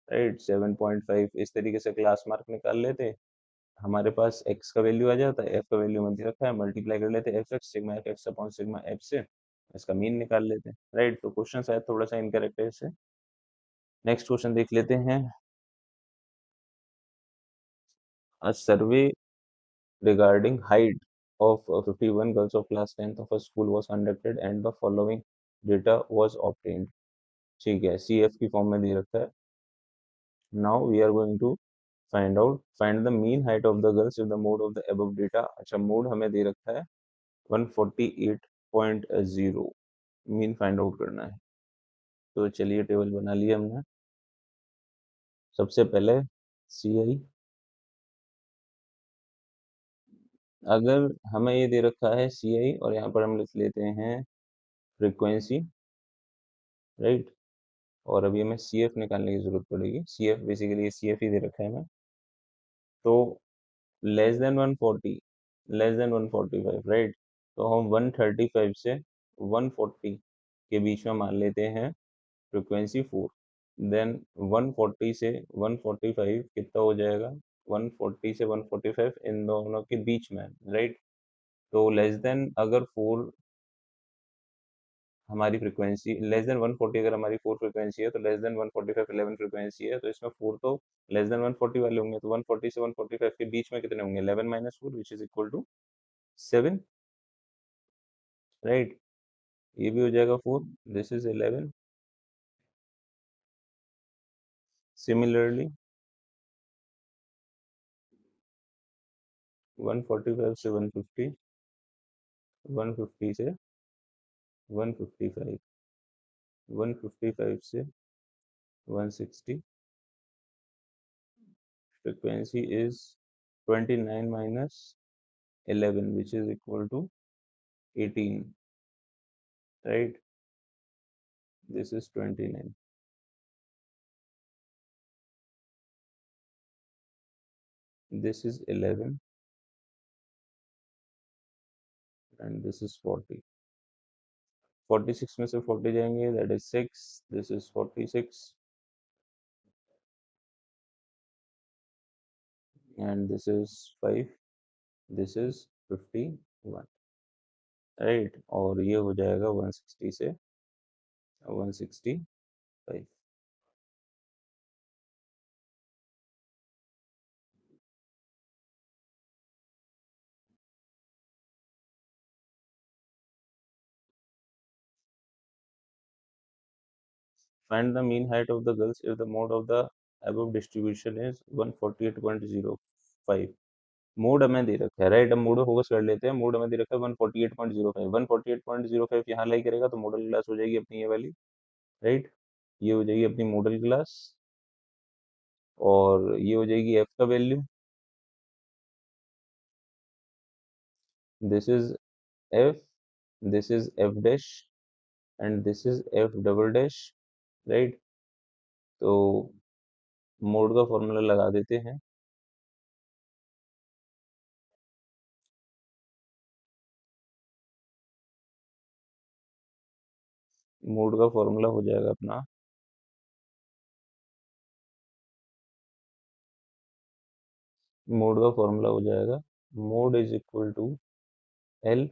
राइट। 7.5 इस तरीके से क्लास मार्क निकाल लेते, हमारे पास x का वैल्यू आ जाता है, f का वैल्यू मैंने दे रखा है, मल्टीप्लाई कर लेते F x sigma F x upon sigma F से, इसका मीन निकाल लेते, राइट। तो क्वेश्चन शायद थोड़ा सा इनकरेक्ट है इससे। नेक्स्ट क्वेश्चन देख लेते हैं। अ सर्वे regarding height of 51 girls of class 10th of a school was conducted and the following data was obtained, ठीक है, CF की फॉर्म में दे रखा है। Now we are going to find the mean height of the girls in the mode of the above data. अच्छा, mode हमें दे रखा है 148.0, मीन फाइंड आउट करना है। तो चलिए टेबल बना लिया हमने। सबसे पहले CI, अगर हमें ये दे रखा है CI और यहाँ पर हम लिख लेते हैं फ्रीक्वेंसी, राइट। और अभी हमें CF निकालने की जरूरत पड़ेगी, CF बेसिकली CF ही दे रखा है हमें। तो less than 140, less than 145, right. तो हम 135 से 140 के बीच में मान लेते हैं फ्रिक्वेंसी 4। देन 140 से 145 कितना हो जाएगा, 140 से 145 इन दोनों के बीच में, राइट। तो लेस देन अगर 4 हमारी फ्रीक्वेंसी, लेस देन 140 अगर हमारी 4 फ्रीक्वेंसी है, तो लेस देन 145 11 फ्रीक्वेंसी है, तो इसमें 4 तो लेस देन 140 वाले होंगे, तो 140 से 145 के बीच में कितने होंगे, 11 minus 4 which is equal to 7, right. ये भी हो जाएगा 4, दिस इज 11। सिमिलरली 145 से 150, 150 से 155, 155 से 160, frequency is 29 minus 11 which is equal to 18, right. This is 29, this is 11, and this is 40। 46 में से 40 जाएंगे, that is 6, this is 46, and this is 5, this is 51, right। और ये हो जाएगा 160 से 165। Find the mean height of the girls if the mode of the above distribution is 148.05। Mode हमें दे रखा है, राइट। अब मोड फोकस कर लेते हैं। मोड हमें दे रखा है 148.05, 148.05 यहाँ लाई करेगा तो मॉडल क्लास हो जाएगी अपनी ये वाली, राइट। ये हो जाएगी अपनी मॉडल क्लास, और ये हो जाएगी एफ का value, this is F, this is F dash, and this is F double dash, right. तो मोड का फॉर्मूला लगा देते हैं। मोड का फॉर्मूला हो जाएगा अपना, मोड का फॉर्मूला हो जाएगा, mode is equal to L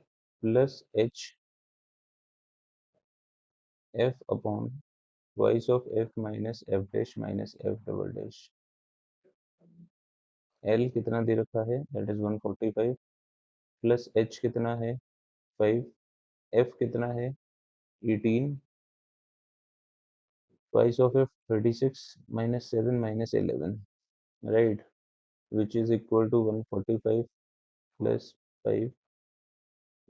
plus H F upon twice of F minus F dash minus F double dash. L कितना दे रखा है, दैट इज 145, प्लस एच कितना है 5, एफ कितना है 18, twice of f 36 minus 7 minus 11, right, which is equal to 145 plus 5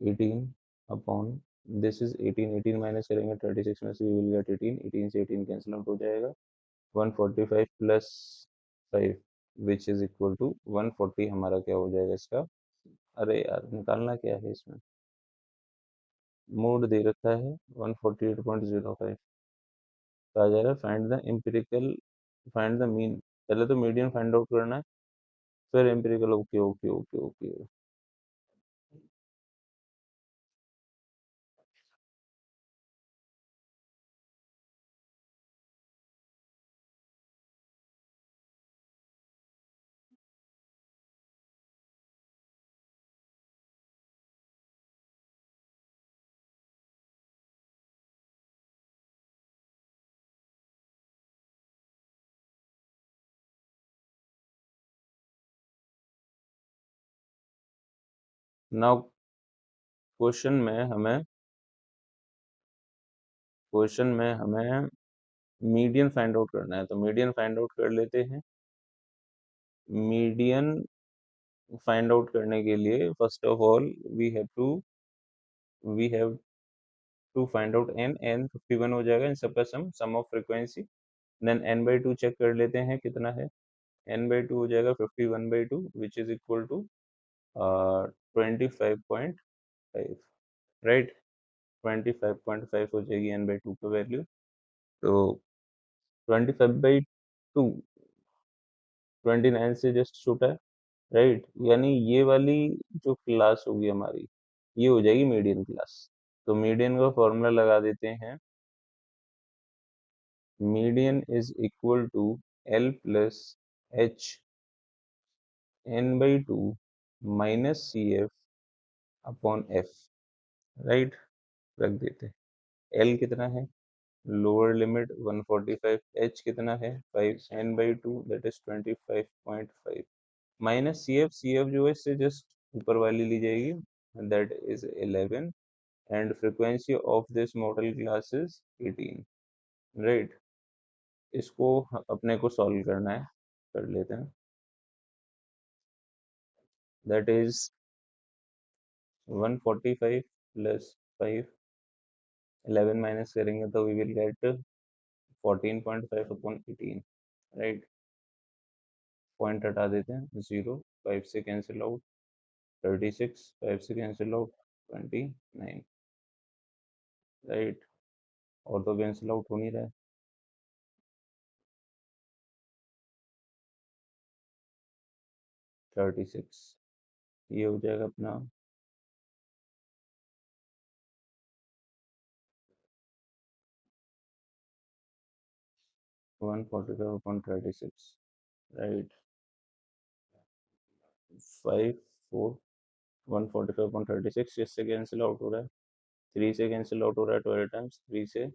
18 upon this is 18 18 minus करेंगे 36 में से we will get 18 18 से 18 कैंसिल आउट हो जाएगा 145 plus 5 which is equal to 140 हमारा क्या हो जाएगा इसका। अरे यार निकालना क्या है इसमें, मोड दे रखा है 148.05, कहा जा रहा है find the empirical, find the mean, पहले तो मीडियन फाइंड आउट करना है फिर empirical. Okay okay okay okay. Now question में हमें मीडियन फाइंड आउट करना है, तो मीडियन फाइंड आउट कर लेते हैं। मीडियन फाइंड आउट करने के लिए first of all we have to find out n 51 हो जाएगा, इन सबका sum of frequency, then n/2 check कर लेते हैं कितना है, n/2 हो जाएगा 51/2 which is equal to 25.5, right, 25.5 हो जाएगी n/2 की वैल्यू। तो 25/2 29 से जस्ट छोटा है, राइट, यानी ये वाली जो क्लास होगी हमारी ये हो जाएगी मीडियन क्लास। तो मीडियन का फॉर्मूला लगा देते हैं, median is equal to L plus H n/2 minus C F upon F, right, रख देते हैं। L कितना है, लोअर लिमिट 145, h कितना है 5, n/2 that is 25.5 minus C F जो है इससे जस्ट ऊपर वाली ली जाएगी that is 11 and frequency of this modal class is 18, right. इसको अपने को सॉल्व करना है, कर लेते हैं, दैट इज 145 प्लस 5 11 माइनस करेंगे तो we will get 14.5 upon 18, right. Point हटा देते हैं, 0 5 से कैंसिल आउट 36, 5 से कैंसिल आउट 29, राइट, और तो कैंसिल आउट हो नहीं रहा है। 36 ये हो जाएगा अपना 145/36, राइट, 5 4 145/36 इससे कैंसिल आउट हो रहा है, 3 से कैंसिल आउट हो रहा है 12 टाइम्स, 3 से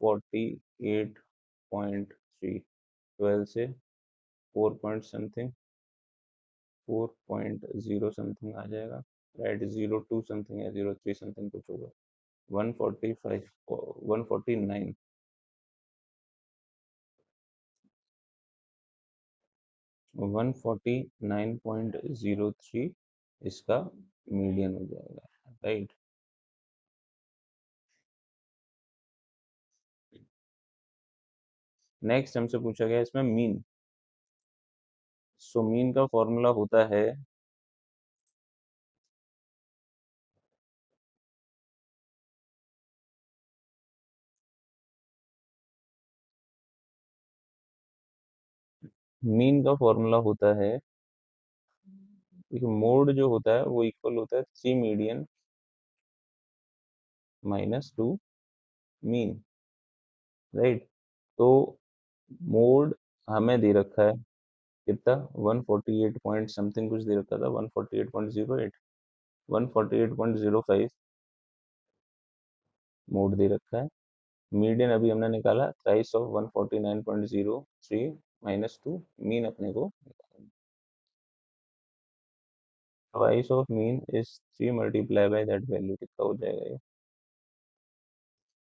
48.3, 12 से 4 पॉइंट समथिंग 4.0 समथिंग आ जाएगा, राइट, 02 समथिंग है, 03 समथिंग कुछ होगा, 145 149 149.03 इसका मीडियन हो जाएगा, राइट। नेक्स्ट हमसे पूछा गया इसमें मीन। सो मीन का फॉर्मूला होता है मीन का फॉर्मूला होता है, मोड जो होता है वो इक्वल होता है 3 मीडियन माइनस 2 मीन, राइट। तो मोड हमें दे रखा है कितना 148 पॉइंट समथिंग कुछ दे रखा था, 148.08 148.05 मोड दे रखा है। मीडियन अभी हमने निकाला थ्राइस ऑफ 149.03 माइनस 2 मीन अपने को, twice of mean is 3 multiply by that value, कितना हो जाएगा ये,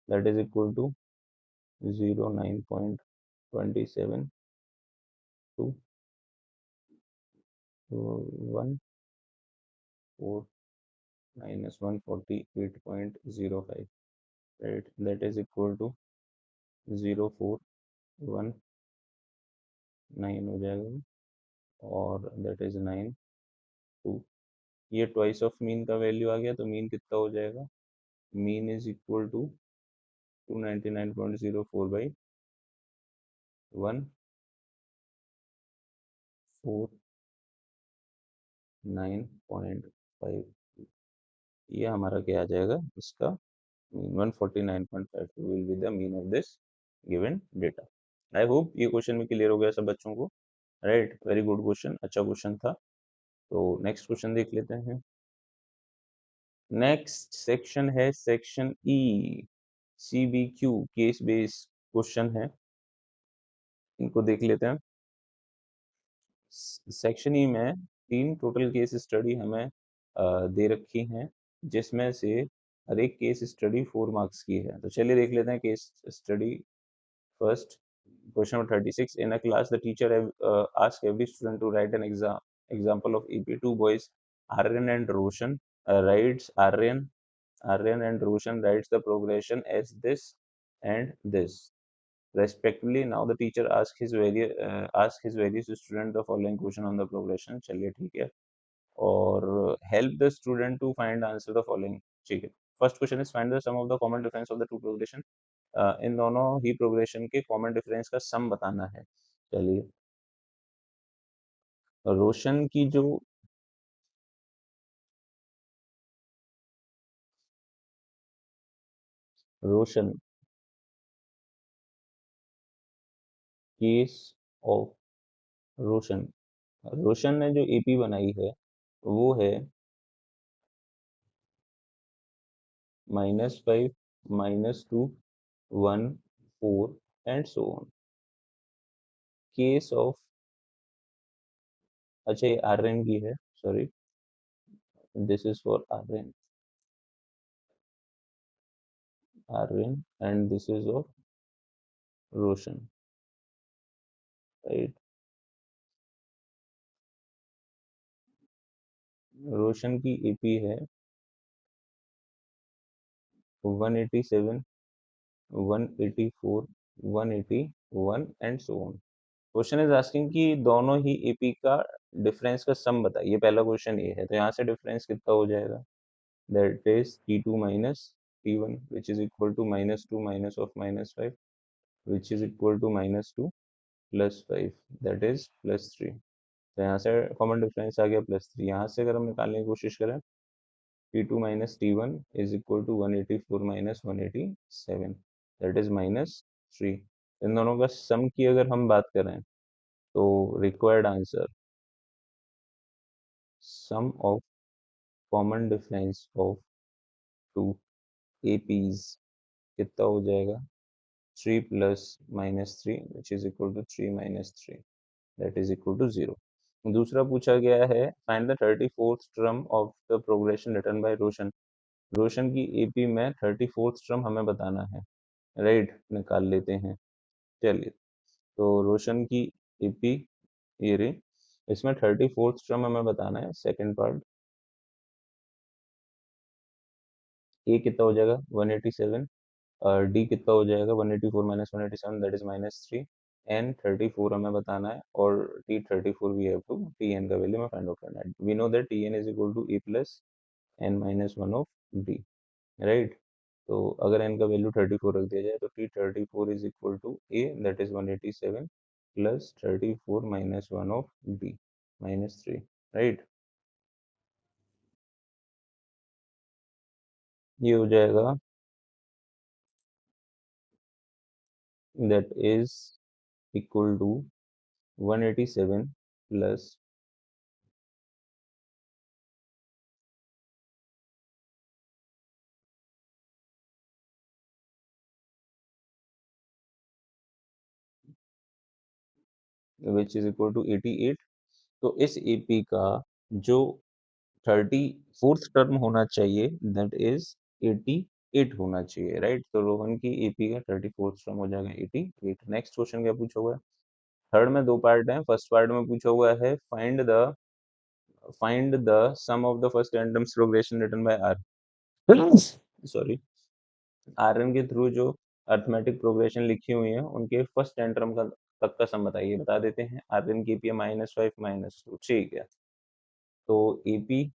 that is equal to 09.27 to 14 minus 148.05, right? That is equal to 0419 हो जाएगा और that is 9 2। ये ट्वाइस ऑफ मीन का वैल्यू आ गया तो मीन कितना हो जाएगा? Mean is equal to 299.04 by 149.5। ये हमारा क्या आ जाएगा? इसका mean 149.52 will be the mean of this given data. I hope ये क्वेश्चन में क्लियर हो गया सब बच्चों को, राइट? वेरी गुड क्वेश्चन, अच्छा क्वेश्चन था। तो नेक्स्ट क्वेश्चन देख लेते हैं। नेक्स्ट सेक्शन है section E, CBQ case based question है, इनको देख लेते हैं। सेक्शन ई में 3 टोटल केस स्टडी हमें दे रखी हैं, जिसमें से हर एक केस स्टडी 4 मार्क्स की है। तो चलिए देख लेते हैं case study. First question number 36, in a class the teacher asked every student to write an example of EP. Two boys, Aryan and Roshan, writes Aryan and Roshan writes the progression as this and this respectively. Now the teacher asks his various student the following question on the progression। चलिए ठीक है, और help the student to find answer the following। ठीक है, first question is find the sum of the common difference of the two progression. इन दोनों ही progression के कॉमन डिफरेंस का सम बताना है। चलिए, रोशन की जो रोशन केस ऑफ रोशन रोशन ने जो एपी बनाई है वो है -5, -2, 1, 4 and so on. Case of, अच्छा ये आर्यन की है, sorry, this is for Aryan and this is of Roshan, right? Roshan की एपी है 187, 184, 181 and so on. Question is asking कि दोनों ही एपी का डिफरेंस का सम बताइए। पहला क्वेश्चन ये है, तो यहाँ से डिफरेंस कितना हो जाएगा? That is T2 minus T1 which is equal to -2 minus of -5 which is equal to -2 plus 5 that is +3। तो यहाँ से कॉमन डिफरेंस आ गया +3। यहाँ से अगर हम निकालने की कोशिश करें, T2 minus T1 is equal to 184 minus 187 that is -3। इन दोनों का सम की अगर हम बात करें तो required answer sum of common difference of two APs कितना हो जाएगा? 3 plus -3 which is equal to 3 minus 3 that is equal to 0। दूसरा पूछा गया है find the 34th term of the progression written by Roshan. Roshan की एपी में 34th टर्म हमें बताना है, राइट? निकाल लेते हैं। चलिए, तो रोशन की एपी ये रही, इसमें 34th टर्म हमें बताना है। सेकंड पार्ट, ए कितना हो जाएगा? 187, डी कितना हो जाएगा? 184 minus 187 that is -3 एन 34 हमें बताना है, और T 34 we have to T N का वैल्यू में फाइंड आउट करना है। We know that T N is equal to A plus N minus one of D, right? तो अगर एन का वैल्यू 34 रख दिया जाए तो T 34 is equal to A that is 187 plus 34 minus one of D -3, right? ये हो जाएगा that is equal to 187 plus which is equal to 88। तो इस एपी का जो 34th टर्म होना चाहिए दैट इज 88। 8 होना चाहिए, राइट। तो रोहन की एपी का 34th टर्म हो जाएगा 88। नेक्स्ट क्वेश्चन क्या पूछा हुआ है? थर्ड में दो पार्ट है। फर्स्ट पार्ट में पूछा हुआ है find the sum of the first ten terms progression written by R. Sorry, R N के थ्रू जो अर्थमेटिक प्रोग्रेशन लिखी हुई है उनके फर्स्ट टेन टर्म का तक का सम बताइए। बता देते हैं। आरएन की एपी है -5 -2, ठीक है। तो एपी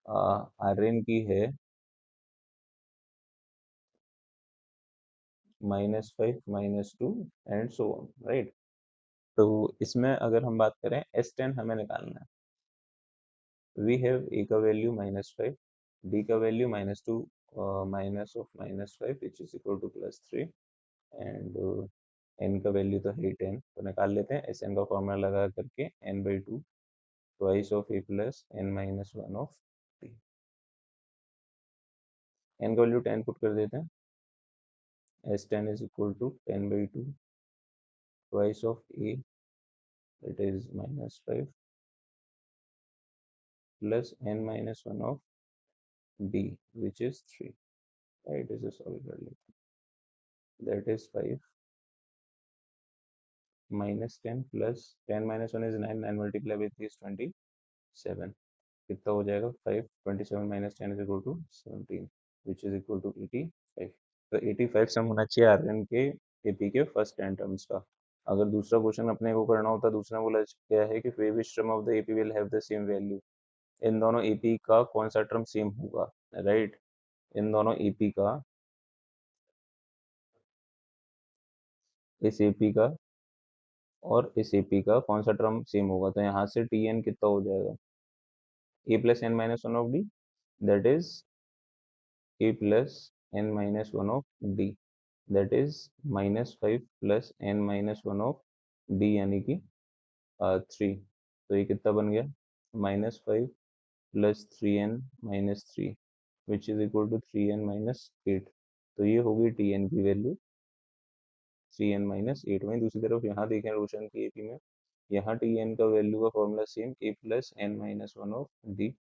आरएन की है -5 -2 एंड सो ऑन, राइट। तो इसमें अगर हम बात करें S10 हमें निकालना है। वी हैव ए का वैल्यू -5, डी का value -2 minus of -5 which is equal to +3 and N का वैल्यू तो है 10। तो निकाल लेते हैं। एस एन का फॉर्मूला लगा करके n/2 twice of A plus n -1 of D. N का वैल्यू 10 पुट कर देते हैं। S10 is equal to 10/2 twice of A that is -5 plus n -1 of d which is 3, right। इसे सॉल्व कर लेते हैं। that is 5 -10 plus 10 -1 is 9, 9 multiplied by 3 is 27। कितना हो जाएगा? 5 27 - 10 is equal to 17 which is equal to 85। तो 85 सम होना चाहिए आर्यन के एपी के फर्स्ट 10 टर्म्स का। अगर दूसरा क्वेश्चन अपने को करना होता, दूसरा बोला क्या है कि which term of the AP will have the same value। इन दोनों एपी का कौन सा टर्म सेम होगा, राइट। इन दोनों एपी का, इस एपी का और इस एपी का कौन सा टर्म सेम होगा। तो यहाँ से टी एन कितना हो जाएगा? A plus n -1 of d, that is a plus n -1 of d, that is -5 plus n -1 of d, यानी कि 3। तो ये कितना बन गया? -5 plus 3n -3 which is equal to 3n -8। तो ये होगी टी एन की वैल्यू 3n -8। वहीं दूसरी तरफ यहाँ देखें रोशन की एपी में, यहाँ टी एन का वैल्यू का formula same, a plus n -1 of d.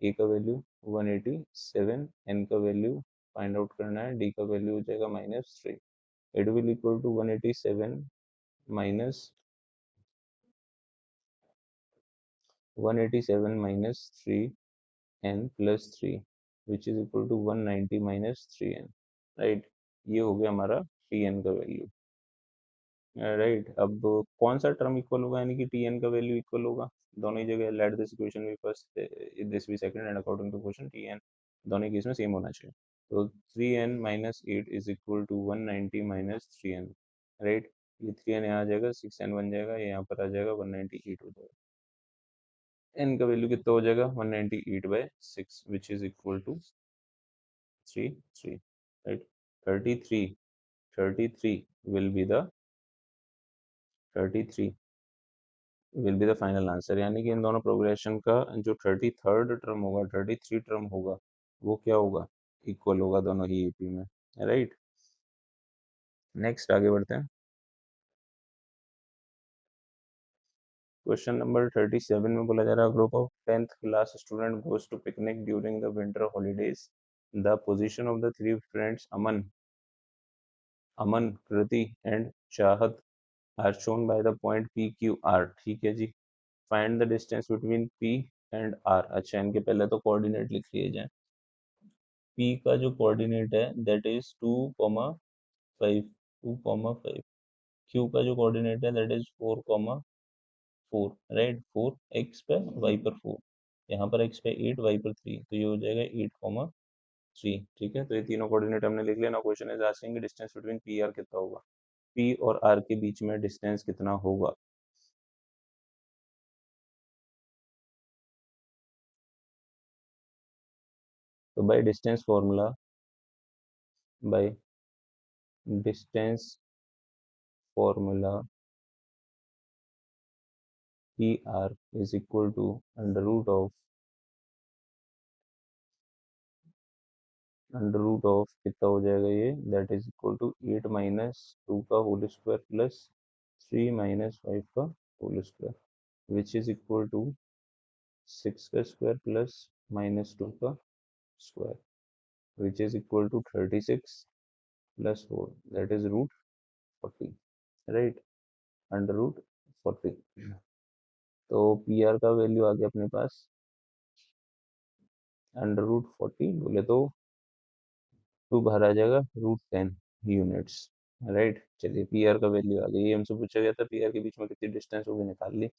A का वैल्यू 187, एन का वैल्यू फाइंड आउट करना है, डी का वैल्यू हो जाएगा -3। It will equal to 187 minus 3 n plus 3 which is equal to 190 -3n, right. ये हो गया हमारा टी एन का वैल्यू, राइट। अब कौन सा टर्म इक्वल होगा, यानी कि टी एन का वैल्यू इक्वल होगा दोनों ही जगह। Let this equation be first, this be second and according to question T N दोनों केस में सेम होना चाहिए। तो 3n-8 is equal to 190 -3n, right. ये 3n यहाँ आ जाएगा, 6n बन जाएगा, ये यहाँ पर आ जाएगा 198 हो जाएगा। n का वैल्यू कितना हो जाएगा? 198/6 which is equal to 3 right. 33 33 will be the 33 will be the final answer, यानी कि इन दोनों प्रोग्रेशन का जो 33rd टर्म होगा, 33 टर्म होगा, वो क्या होगा? इक्वल होगा दोनों ही ईपी में, राइट। नेक्स्ट आगे बढ़ते हैं। क्वेश्चन नंबर 37 में बोला जा रहा है, group of 10th class student goes to picnic during the winter holidays. The position of the three friends Aman, Kriti and Chahat are shown by the point p Q r. ठीक है जी। Find the distance between p and r. अच्छा, इनके पहले तो coordinate लिख लिए जाए। पी का जो कोऑर्डिनेट है दैट इज 2,5, 2,5। क्यू का जो कोऑर्डिनेट है दैट इज 4,4, राइट। 4 एक्स पे वाई पर 4, यहाँ पर एक्स पे 8 वाई पर 3, तो ये हो जाएगा 8,3। ठीक है, तो ये तीनों कोऑर्डिनेट हमने लिख लिया। ना question is asking distance between P R कितना होगा। पी और आर के बीच में डिस्टेंस कितना होगा? तो by distance formula, by distance formula P R is equal to under root of कितना हो जाएगा ये, दैट इज इक्वल टू 8 -2 का होल स्क्वायर प्लस 3 -5 का whole square which is equal to 6 का स्क्वायर प्लस -2 का square. which is equal to 36 plus 4, that is root 40, right, under root 40। तो पी आर का वैल्यू आ गया अपने पास अंडर रूट 40, बोले तो 2 बाहर आ जाएगा √10 यूनिट्स, राइट। चलिए पी आर का वैल्यू आ गई, ये हमसे पूछा गया था पी आर के बीच में कितनी डिस्टेंस होगी, निकाल ली।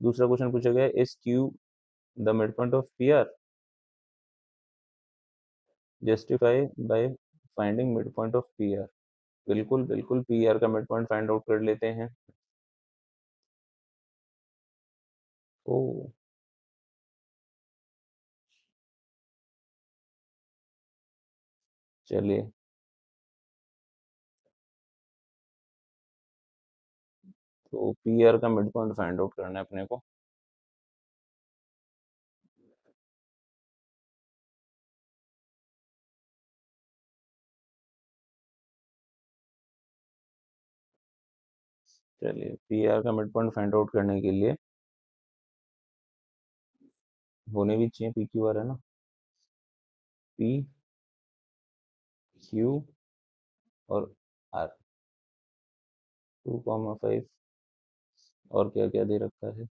दूसरा क्वेश्चन पूछा गया is Q the mid point of P are, justify by finding mid point of P are. बिल्कुल बिल्कुल, पी आर का मिड पॉइंट फाइंड आउट कर लेते हैं। ओ, चलिए तो पी आर का मिड पॉइंट फाइंड आउट करना है अपने को। चलिए पी आर का मिड पॉइंट फाइंड आउट करने के लिए होने भी चाहिए पी क्यू आर, है ना, पी क्यू और आर, 2,5 और क्या क्या दे रखा है,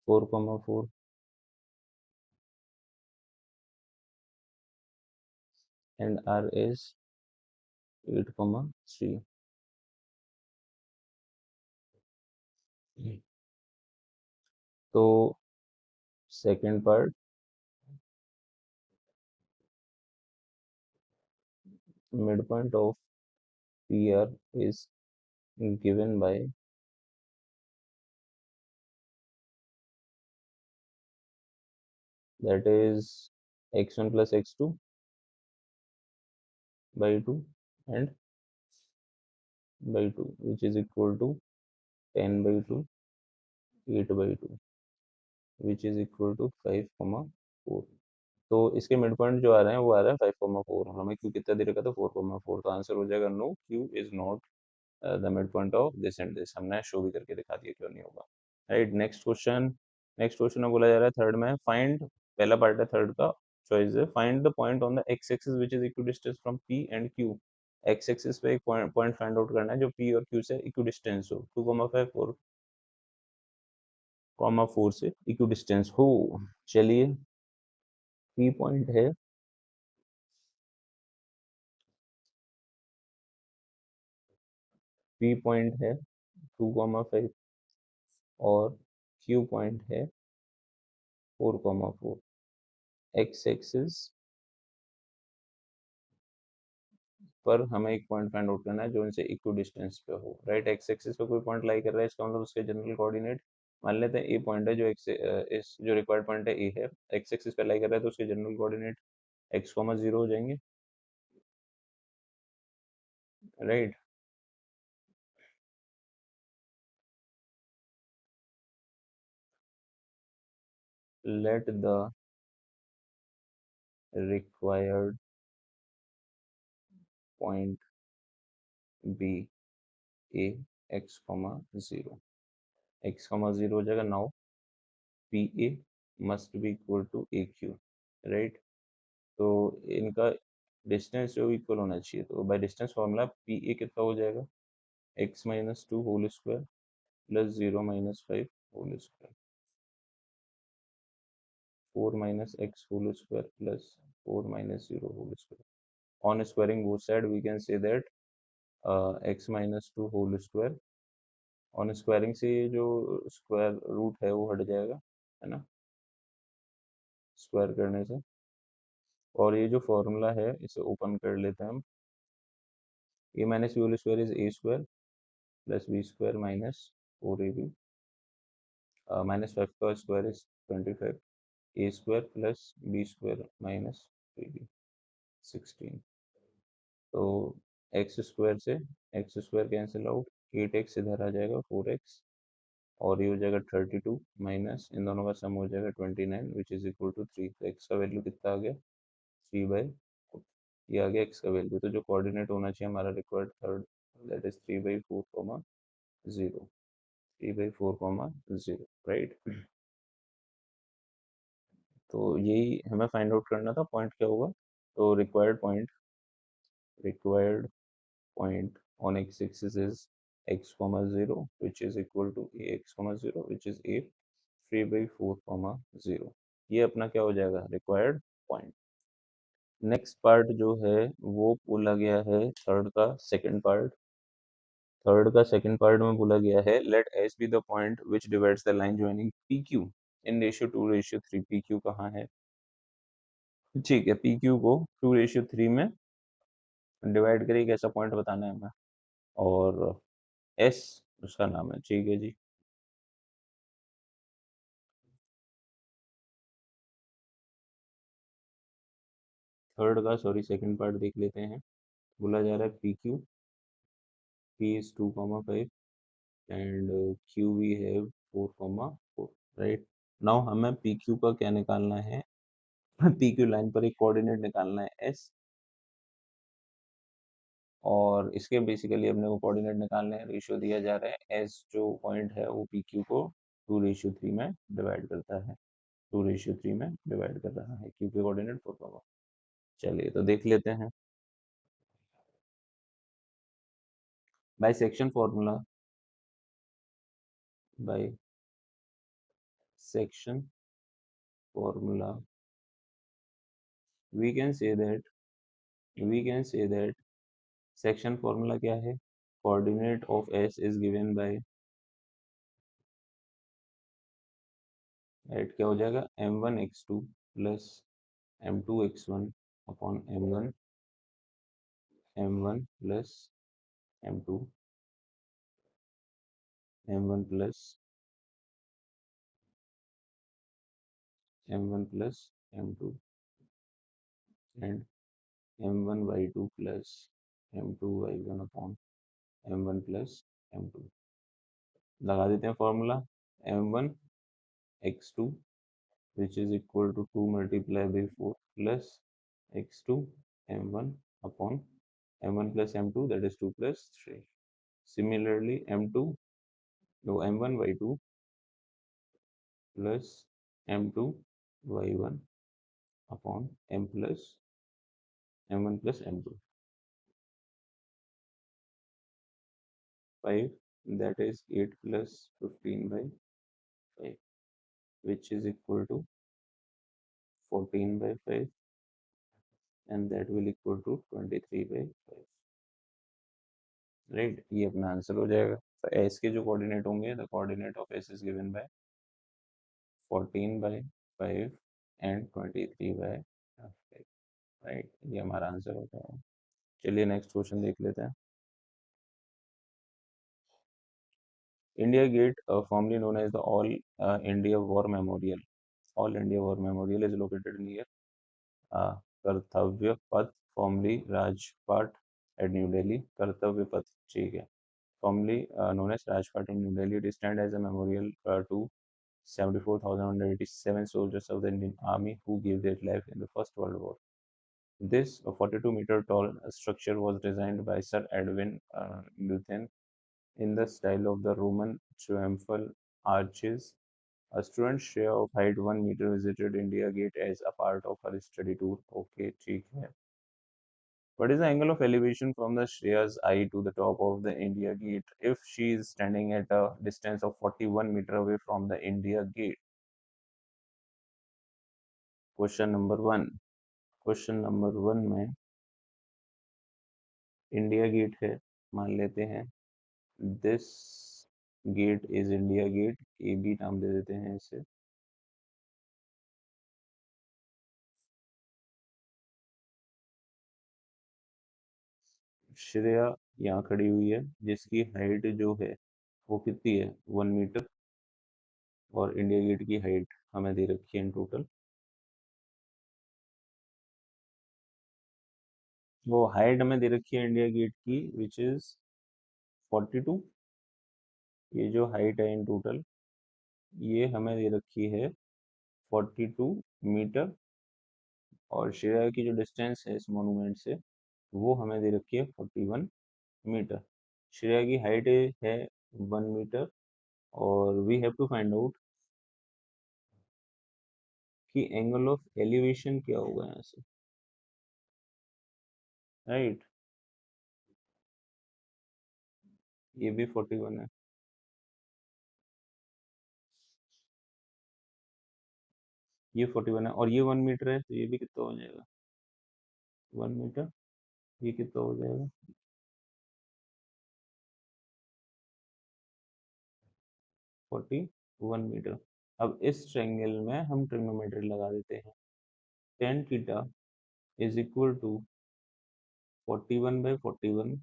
4,4 एंड आर इज 8,3। तो second part, mid point of P R is given by that is x1 plus x2 by 2 and by 2 which is equal to 10 by 2, 8 by 2 which is equal to 5,4। तो इसके mid point जो आ रहे हैं वो आ रहा है 5,4, हमें क्यू कितना दे रखा था 4,4, तो आंसर हो जाएगा no, Q is not the mid point of this and this. हमने शो भी करके दिखा दिया क्यों नहीं होगा, राइट। नेक्स्ट क्वेश्चन में बोला जा रहा है थर्ड में, फाइंड, पहला पार्ट है थर्ड का, चॉइस है find the point on the x axis which is equidistance from P and Q. X axis पे एक पॉइंट फाइंड आउट करना है जो पी और क्यू से इक्विडिस्टेंस हो, 2,5 4,4 से इक्विडिस्टेंस हो। चलिए पी पॉइंट है, पी पॉइंट है 2,5 और क्यू पॉइंट है 4,4। एक्स एक्सिस पर हमें एक पॉइंट फाइंड आउट करना है जो इनसे इक्व डिस्टेंस पे हो, राइट। एक्स एक्सिस पे कोई पॉइंट लाई कर रहा है, इसका मतलब उसके जनरल कोऑर्डिनेट मान लेते हैं ए पॉइंट है, जो एक्स इस जो रिक्वायर्ड पॉइंट है ए है, एक्स एक्सिस पे लाई कर रहा है तो उसके जनरल कोऑर्डिनेट x,0 हो जाएंगे, right. Let the required point be A x,0, x,0 हो जाएगा। Now P A must be equal to A Q, right. तो इनका डिस्टेंस जो इक्वल होना चाहिए, तो by distance formula P A कितना हो जाएगा, x-2 whole square plus 0-5 whole square, 4-x whole square plus 4-0 whole square. On squaring both side we can say that x-2 whole square, on squaring से ये जो square root है वो हट जाएगा, है ना, स्क्वायर करने से। और ये जो फॉर्मूला है इसे ओपन कर लेते हैं हम, a minus b whole square is a square plus b square minus 4ab, -5 का square is 25, a square plus b square minus 3b 16। तो एक्स स्क्वायर से x square cancel out, 8x इधर आ जाएगा 4x, और ये हो जाएगा 32 माइनस इन दोनों का सम हो जाएगा 29 विच इज इक्वल टू 3। तो एक्स का वैल्यू कितना आ गया 3/4, ये आ गया एक्स का वैल्यू। तो जो कोऑर्डिनेट होना चाहिए हमारा required third, that is 3/4, 0, 3/4, 0, right. तो यही हमें फाइंड आउट करना था, पॉइंट क्या होगा। तो required point on x-axis is x comma 0 which is equal to ax comma 0 which is a 3/4 comma 0। ये अपना क्या हो जाएगा, रिक्वायर्ड पॉइंट। नेक्स्ट पार्ट जो है वो बोला गया है थर्ड का सेकंड पार्ट में बोला गया है let S be the point which divides the line joining P Q in ratio 2:3। P Q कहाँ है, ठीक है, पी क्यू को 2:3 में डिवाइड करिए, कैसा पॉइंट बताना है हमें, और एस उसका नाम है, ठीक है जी। सेकंड पार्ट देख लेते हैं। बोला जा रहा है P Q, P is 2,5 and Q we have 4,4, right. Now हमें पी क्यू का क्या निकालना है, पी क्यू लाइन पर एक कोऑर्डिनेट निकालना है एस, और इसके बेसिकली अपने को कोऑर्डिनेट निकालने हैं। रेशियो दिया जा रहा है एस जो पॉइंट है वो पी क्यू को 2:3 में डिवाइड करता है, 2:3 में डिवाइड कर रहा है, क्यू के कोऑर्डिनेट 4,4। चलिए तो देख लेते हैं। By section formula, by section formula we can say that we can say that section formula क्या है, coordinate of S is given by at क्या हो जाएगा m1 x2 plus m2 x1 upon m1 plus m2 m1 plus m2 and m1 y2 plus m2 y1 upon m1 plus m2। लगा देते हैं formula, m1 x2 which is equal to 2 multiplied by 4 plus x2 m1 upon m1 plus m2, that is 2 plus 3। Similarly m2, no, m1 y2 plus m2 y1 upon m1 plus m2, 5, that is 8 plus 15 by 5 which is equal to 14 by 5 and that will equal to 23 by 5, right. ये अपना answer हो जाएगा। तो S के जो coordinate होंगे, the coordinate of S is given bye 14 by 5 and 23 by 5, right. ये हमारा आंसर होता है। चलिए नेक्स्ट क्वेश्चन देख लेते हैं। India Gate, formerly known as the India War Memorial all India War Memorial is located near Kartavya Path, formally राजपाट eight new Delhi. कर्तव्य पथ, ठीक है, formerly known as Rajput in New Delhi. It is stand as a memorial to 74,187 soldiers of the Indian Army who gave their life in the First World War. This 42-meter tall structure was designed by Sir Edwin Lutyens in the style of the Roman triumphal arches. A student share of height 1 meter visited India Gate as a part of her study tour. Okay, ठीक है। What is the angle of elevation from the Shreya's eye to the top of the India Gate if she is standing at a distance of 41 meter away from the India Gate? Question number one, question number one में India Gate है, मान लेते हैं this gate is India Gate, A B नाम दे देते हैं इसे। श्रेया यहाँ खड़ी हुई है जिसकी हाइट जो है वो कितनी है, 1 मीटर, और इंडिया गेट की हाइट हमें दे रखी है इन टोटल, वो हाइट हमें दे रखी है इंडिया गेट की विच इज 42। ये जो हाइट है इन टोटल ये हमें दे रखी है 42 मीटर, और श्रेया की जो डिस्टेंस है इस मोनूमेंट से वो हमें दे रखी है 41 मीटर। श्रेया की हाइट है 1 मीटर, और we have to find out कि एंगल ऑफ एलिवेशन क्या होगा यहाँ से, राइट। ये भी 41 है, ये 41 है, और ये 1 मीटर है, तो ये भी कितना हो जाएगा, 1 मीटर। ये कितना हो जाएगा, 41 मीटर। अब इस ट्रायंगल में हम ट्रिग्नोमेट्री लगा देते हैं। Tan theta is equal to 41/41,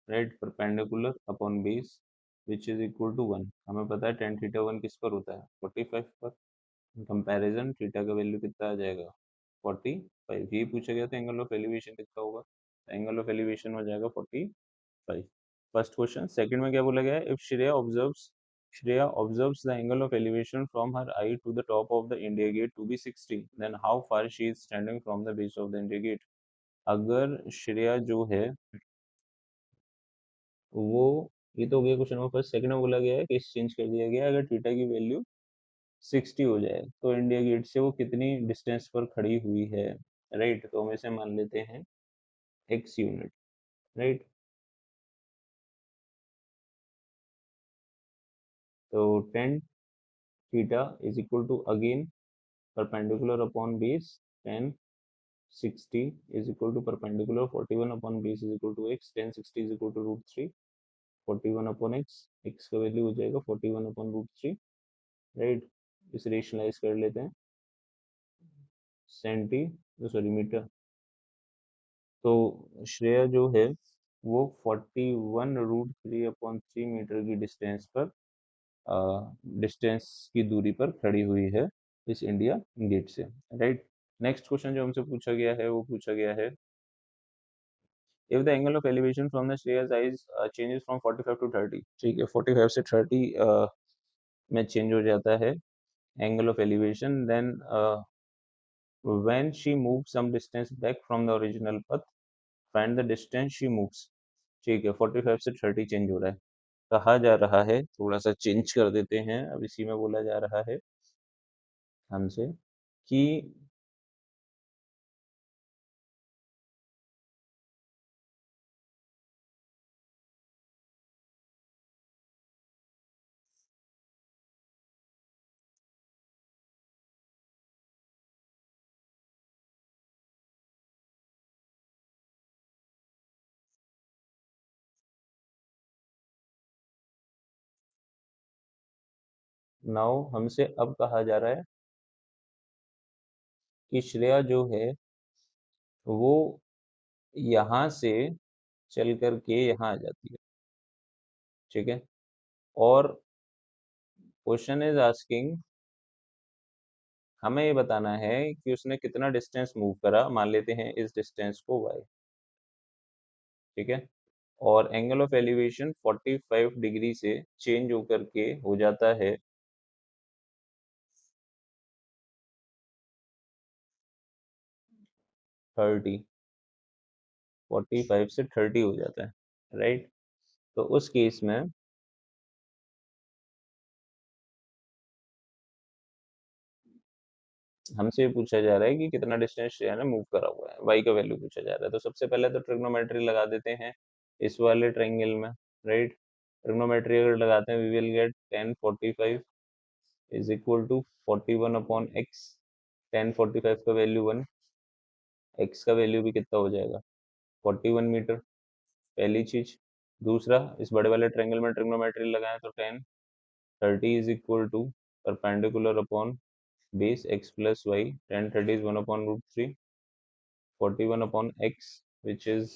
right, perpendicular upon base which is equal to 1। हमें पता है टेन थीटा 1 किस पर होता है, 45 पर। कंपैरिजन थीटा का वैल्यू कितना आ जाएगा, 45। ये पूछा गया था एंगल ऑफ एलिवेशन कितना होगा, एंगल ऑफ एलिवेशन हो जाएगा 45। First question. सेकंड में क्या बोला गया है, if Shreya observes the angle of elevation from her eye to the top of the India Gate to be 60, then how far she is standing from the base of the India Gate। अगर श्रेया जो है वो, ये तो हो गया question number first. Second में बोला गया है कि चेंज कर दिया गया है, अगर थीटा की वैल्यू 60 हो जाए तो इंडिया गेट से वो कितनी डिस्टेंस पर खड़ी हुई है, राइट। तो हम इसे मान लेते हैं एक्स यूनिट, राइट। तो tan theta is equal to again perpendicular upon base, tan 60 is equal to perpendicular 41 upon base is equal to X, tan 60 is equal to root three, 41 upon X, X का value हो जाएगा 41 upon root three, right. इसे rationalise कर लेते हैं, senti, sorry metre. तो श्रेया जो है वो 41√3/3 मीटर की डिस्टेंस पर, डिस्टेंस की दूरी पर खड़ी हुई है इस इंडिया गेट से, राइट। नेक्स्ट क्वेश्चन जो हमसे पूछा गया है वो पूछा गया है, if the angle of elevation from the Shreya's eyes changes from 45 to 30, ठीक है, 45 से 30 में चेंज हो जाता है angle of elevation, then when she move some distance back from the original path, find the distance she moves. ठीक है, 45 से 30 चेंज हो रहा है। कहा जा रहा है, थोड़ा सा चेंज कर देते हैं, अब इसी में बोला जा रहा है हमसे कि नाउ हमसे अब कहा जा रहा है कि श्रेया जो है वो यहाँ से चल करके यहाँ आ जाती है, ठीक है। और क्वेश्चन इज आस्किंग, हमें ये बताना है कि उसने कितना डिस्टेंस मूव करा, मान लेते हैं इस डिस्टेंस को y, ठीक है। और एंगल ऑफ एलिवेशन 45 डिग्री से चेंज होकर के हो जाता है 30, 45 से 30 हो जाता है, राइट। तो उस केस में हमसे पूछा जा रहा है कि कितना डिस्टेंस श्रेया ने मूव करा हुआ है, y का वैल्यू पूछा जा रहा है। तो सबसे पहले तो ट्रिग्नोमेट्री लगा देते हैं इस वाले ट्रायंगल में, राइट। ट्रिग्नोमेट्री अगर लगाते हैं we will get 1045 is equal to 41 upon X, 1045 का वैल्यू 1, एक्स का वैल्यू भी कितना हो जाएगा 41 मीटर, पहली चीज। दूसरा, इस बड़े वाले ट्रायंगल में ट्रिग्नोमेट्री लगाएं तो 1030 is equal to perpendicular upon base X plus Y, 1030 is 1/√3, 41 upon X which is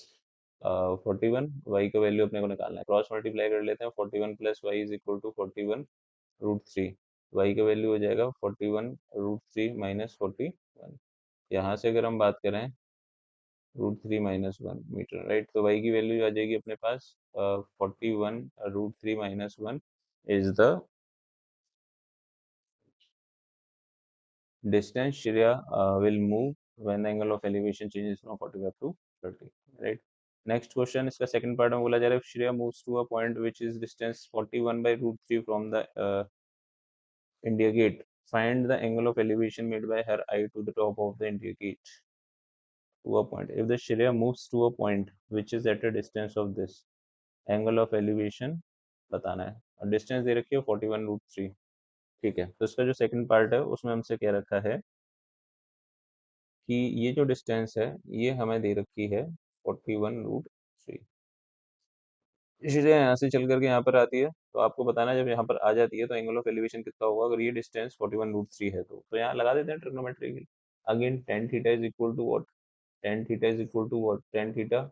41, Y का वैल्यू अपने को निकालना है, क्रॉस मल्टीप्लाई कर लेते हैं, 41 plus Y is equal to 41√3, Y का वैल्यू हो जाएगा 41√3 माइनस 41। यहाँ से अगर हम बात करें √3 - 1 मीटर, राइट, तो वाई की वैल्यू आ जाएगी अपने पास 41√3 - 1 is the distance Shreya will move when the angle of elevation changes from 45 to 30, right। Next question, इसका सेकंड पार्ट में बोला जा रहा है, Shreya moves to a point which is distance 41/√3 from the India Gate, Find the angle of elevation made by her eye to the top of the indicate to a point. If the Shreya moves to a point which is at a distance of this angle of elevation बताना है और distance दे रखी है 41√3। ठीक है, तो इसका जो सेकंड पार्ट है उसमें हमसे क्या रखा है कि ये जो डिस्टेंस है ये हमें दे रखी है 41√3। चीजें यहाँ से चल करके यहाँ पर आती है तो आपको बताना है जब यहाँ पर आ जाती है तो एंगल ऑफ एलिवेशन कितना होगा अगर ये डिस्टेंस 41√3 है तो यहाँ लगा देते हैं ट्रिग्नोमेट्री के लिए। Again tan theta is equal to what, tan theta is equal to what, tan theta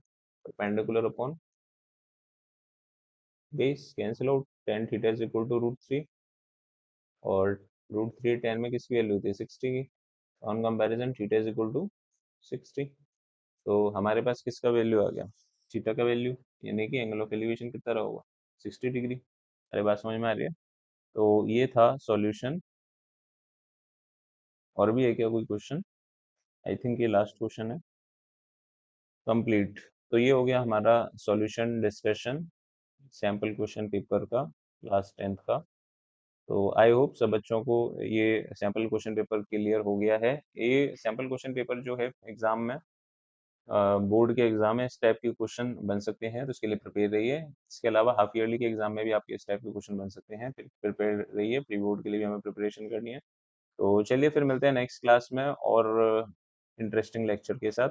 perpendicular upon base, cancel out, tan theta is equal to √3 और √3 tan में किसकी वैल्यू होती है 60 की, on comparison theta is equal to 60। तो हमारे पास किसका value आ गया, थीटा का वैल्यू, यानी कि एंगल ऑफ एलिवेशन कितना रहा होगा 60 डिग्री। अरे बात समझ में आ रही है। तो ये था सॉल्यूशन। और भी है क्या कोई क्वेश्चन? आई थिंक ये लास्ट क्वेश्चन है। कंप्लीट। तो ये हो गया हमारा solution discussion sample question paper का क्लास 10th का। तो आई होप सब बच्चों को ये सैम्पल क्वेश्चन पेपर क्लियर हो गया है। ये सैम्पल क्वेश्चन पेपर जो है एग्जाम में बोर्ड के एग्जाम में इस टाइप के क्वेश्चन बन सकते हैं तो इसके लिए प्रिपेयर रहिए। इसके अलावा हाफ ईयरली के एग्जाम में भी आपके इस टाइप के क्वेश्चन बन सकते हैं, प्रिपेयर रहिए। प्री बोर्ड के लिए भी हमें प्रिपरेशन करनी है। तो चलिए फिर मिलते हैं नेक्स्ट क्लास में और इंटरेस्टिंग लेक्चर के साथ।